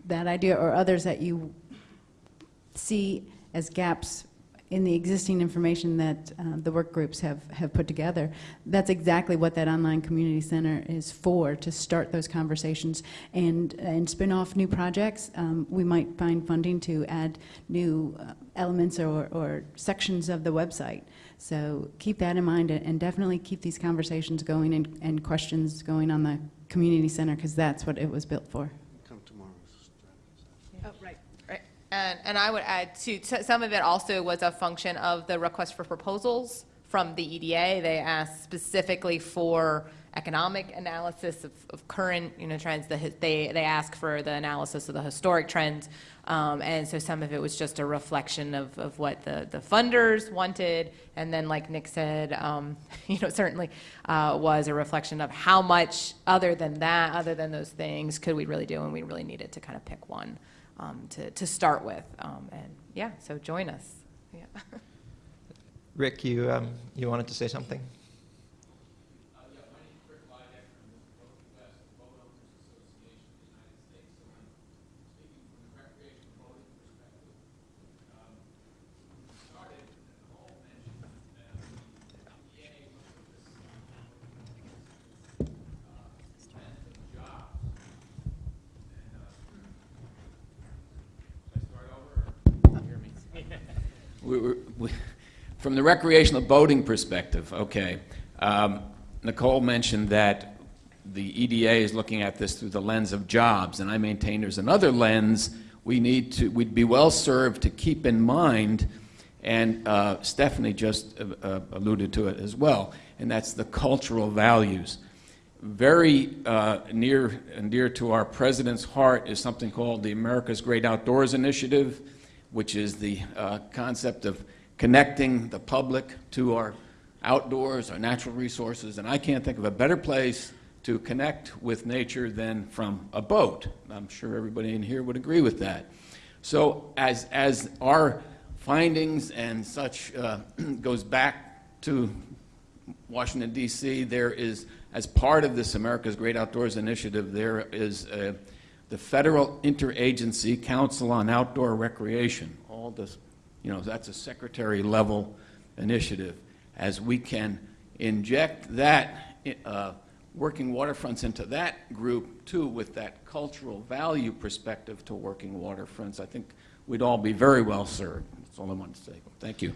that idea or others that you see as gaps in the existing information that the work groups have put together. That's exactly what that online community center is for, to start those conversations and spin off new projects. We might find funding to add new elements or sections of the website. So keep that in mind and definitely keep these conversations going and questions going on the community center, because that's what it was built for. Come tomorrow. Oh, right. And I would add, too, some of it also was a function of the request for proposals from the EDA. They asked specifically for economic analysis of current trends. They asked for the analysis of the historic trends. And so some of it was just a reflection of what the funders wanted. And then, like Nick said, certainly was a reflection of how much other than those things could we really do, and we really needed to kind of pick one to start with. And yeah, so join us. Yeah. Rick, you wanted to say something? From the recreational boating perspective, okay, Nicole mentioned that the EDA is looking at this through the lens of jobs, and I maintain there's another lens we'd be well served to keep in mind, and Stephanie just alluded to it as well, and that's the cultural values. Very near and dear to our president's heart is something called the America's Great Outdoors Initiative, which is the concept of connecting the public to our outdoors, our natural resources, and I can't think of a better place to connect with nature than from a boat. I'm sure everybody in here would agree with that. So as our findings and such goes back to Washington, D.C., there is, as part of this America's Great Outdoors Initiative, there is the Federal Interagency Council on Outdoor Recreation. All this, that's a secretary-level initiative. As we can inject that working waterfronts into that group, too, with that cultural value perspective to working waterfronts, I think we'd all be very well served. That's all I want to say. Thank you.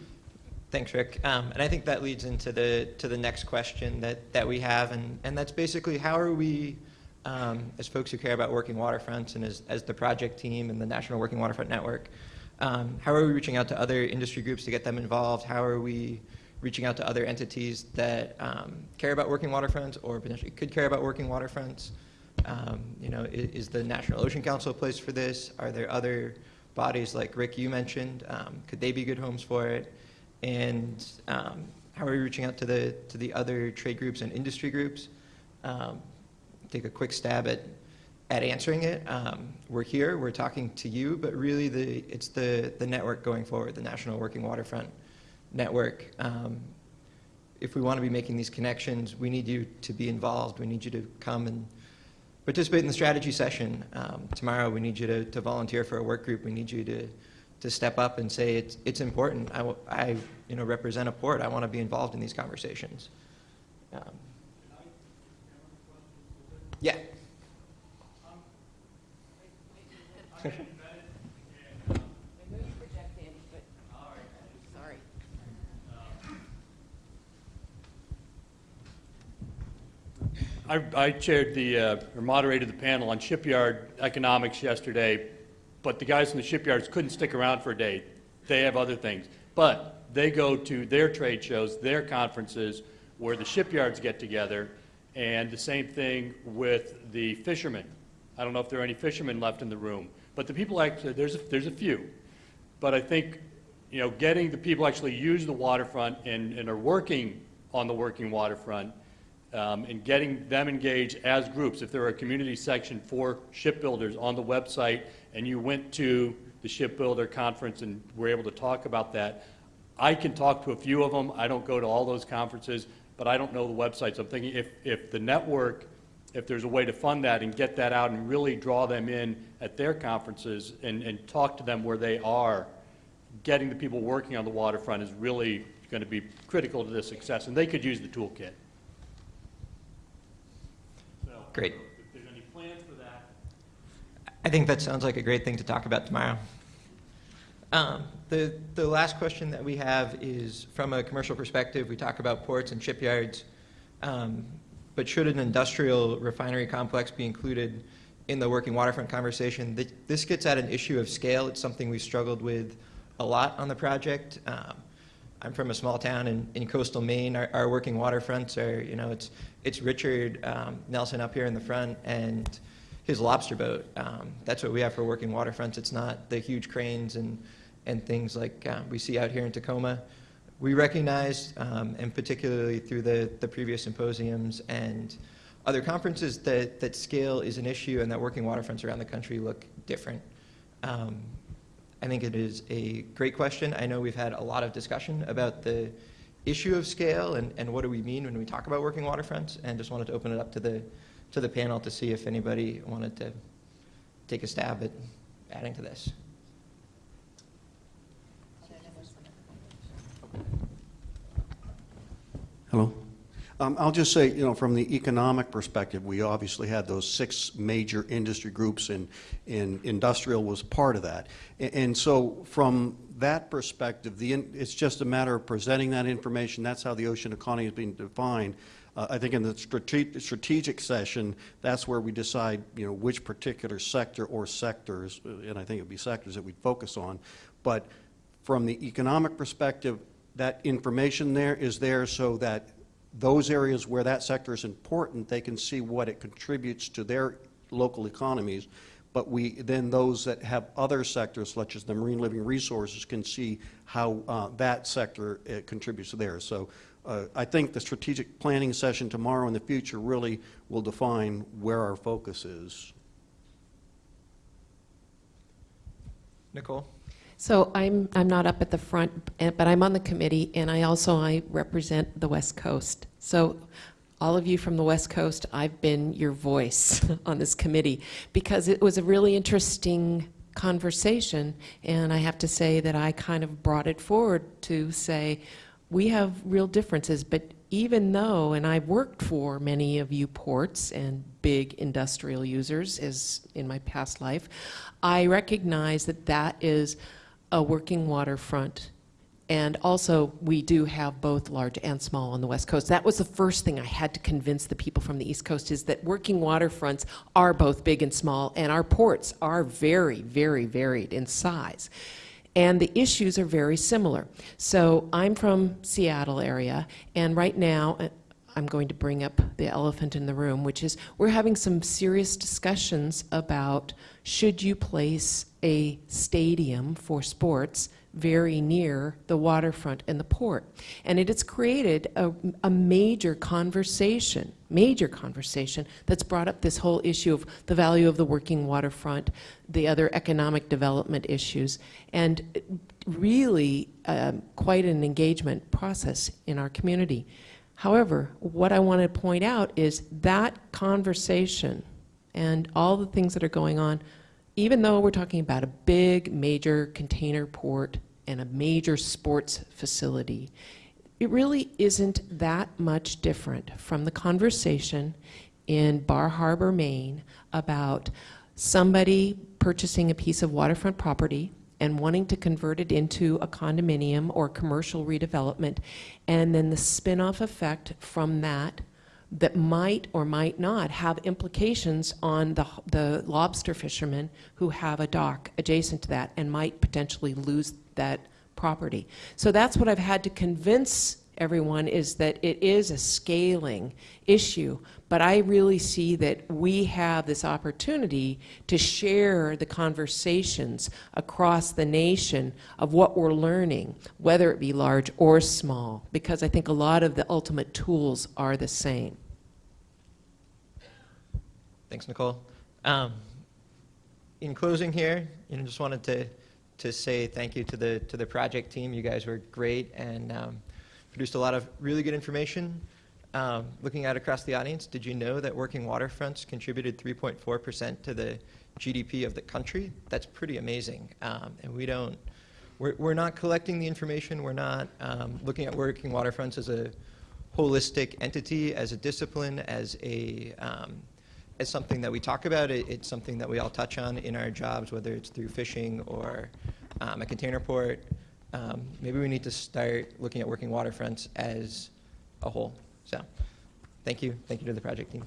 Thanks, Rick. And I think that leads into the next question that we have, and that's basically how are we, as folks who care about working waterfronts and as the project team and the National Working Waterfront Network, how are we reaching out to other industry groups to get them involved? How are we reaching out to other entities that care about working waterfronts or potentially could care about working waterfronts? Is the National Ocean Council a place for this? Are there other bodies like Rick, you mentioned? Could they be good homes for it? And how are we reaching out to the other trade groups and industry groups? Take a quick stab at answering it. We're here, we're talking to you, but really it's the network going forward, the National Working Waterfront Network. If we want to be making these connections, we need you to be involved. We need you to come and participate in the strategy session. Tomorrow we need you to volunteer for a work group. We need you to step up and say it's important. I represent a port. I want to be involved in these conversations. Yeah. I chaired or moderated the panel on shipyard economics yesterday, but the guys in the shipyards couldn't stick around for a day. They have other things. But they go to their trade shows, their conferences, where the shipyards get together, and the same thing with the fishermen. I don't know if there are any fishermen left in the room, but the people actually, there's a few. But I think, getting the people actually use the waterfront and are working on the working waterfront, and getting them engaged as groups. If there were a community section for shipbuilders on the website and you went to the shipbuilder conference and were able to talk about that, I can talk to a few of them. I don't go to all those conferences, but I don't know the websites. I'm thinking if the network, if there's a way to fund that and get that out and really draw them in at their conferences and talk to them where they are, getting the people working on the waterfront is really going to be critical to the success, and they could use the toolkit. Great. If there's any plans for that. I think that sounds like a great thing to talk about tomorrow. The last question that we have is from a commercial perspective. We talk about ports and shipyards, but should an industrial refinery complex be included in the working waterfront conversation? This gets at an issue of scale. It's something we've struggled with a lot on the project. I'm from a small town in coastal Maine. Our working waterfronts are, it's Richard Nelson up here in the front and his lobster boat. That's what we have for working waterfronts. It's not the huge cranes and things like we see out here in Tacoma. We recognize, and particularly through the previous symposiums and other conferences, that scale is an issue and that working waterfronts around the country look different. I think it is a great question. I know we've had a lot of discussion about the issue of scale and what do we mean when we talk about working waterfronts, and just wanted to open it up to the panel to see if anybody wanted to take a stab at adding to this. Hello. I'll just say, from the economic perspective, we obviously had those 6 major industry groups, and industrial was part of that. And so from that perspective, it's just a matter of presenting that information. That's how the ocean economy is being defined. I think in the strategic session, that's where we decide, which particular sector or sectors, and I think it'd be sectors that we'd focus on. But from the economic perspective, that information there is there so that those areas where that sector is important, they can see what it contributes to their local economies. But then those that have other sectors, such as the marine living resources, can see how that sector contributes to theirs. So I think the strategic planning session tomorrow in the future really will define where our focus is. Nicole? So I'm not up at the front, but I'm on the committee, and I represent the West Coast. So all of you from the West Coast, I've been your voice on this committee because it was a really interesting conversation, and I have to say that I kind of brought it forward to say we have real differences, but even though, and I've worked for many of you ports and big industrial users as in my past life, I recognize that that is a working waterfront. And also, we do have both large and small on the West Coast. That was the first thing I had to convince the people from the East Coast, is that working waterfronts are both big and small, and our ports are very, very varied in size. And the issues are very similar. So I'm from Seattle area, and right now, I'm going to bring up the elephant in the room, which is we're having some serious discussions about should you place a stadium for sports very near the waterfront and the port. And it has created a major conversation that's brought up this whole issue of the value of the working waterfront, the other economic development issues, and really quite an engagement process in our community. However, what I want to point out is that conversation and all the things that are going on, even though we're talking about a big, major container port and a major sports facility, it really isn't that much different from the conversation in Bar Harbor, Maine, about somebody purchasing a piece of waterfront property and wanting to convert it into a condominium or commercial redevelopment, and then the spin-off effect from that might or might not have implications on the lobster fishermen who have a dock adjacent to that and might potentially lose that property. So that's what I've had to convince everyone, is that it is a scaling issue, but I really see that we have this opportunity to share the conversations across the nation of what we're learning, whether it be large or small, because I think a lot of the ultimate tools are the same. Thanks, Nicole. In closing here, just wanted to say thank you to the project team. You guys were great and produced a lot of really good information. Looking out across the audience, did you know that working waterfronts contributed 3.4% to the GDP of the country? That's pretty amazing. And we're not collecting the information. We're not looking at working waterfronts as a holistic entity, as a discipline, as something that we talk about. It's something that we all touch on in our jobs, whether it's through fishing or a container port. Maybe we need to start looking at working waterfronts as a whole. So thank you to the project team.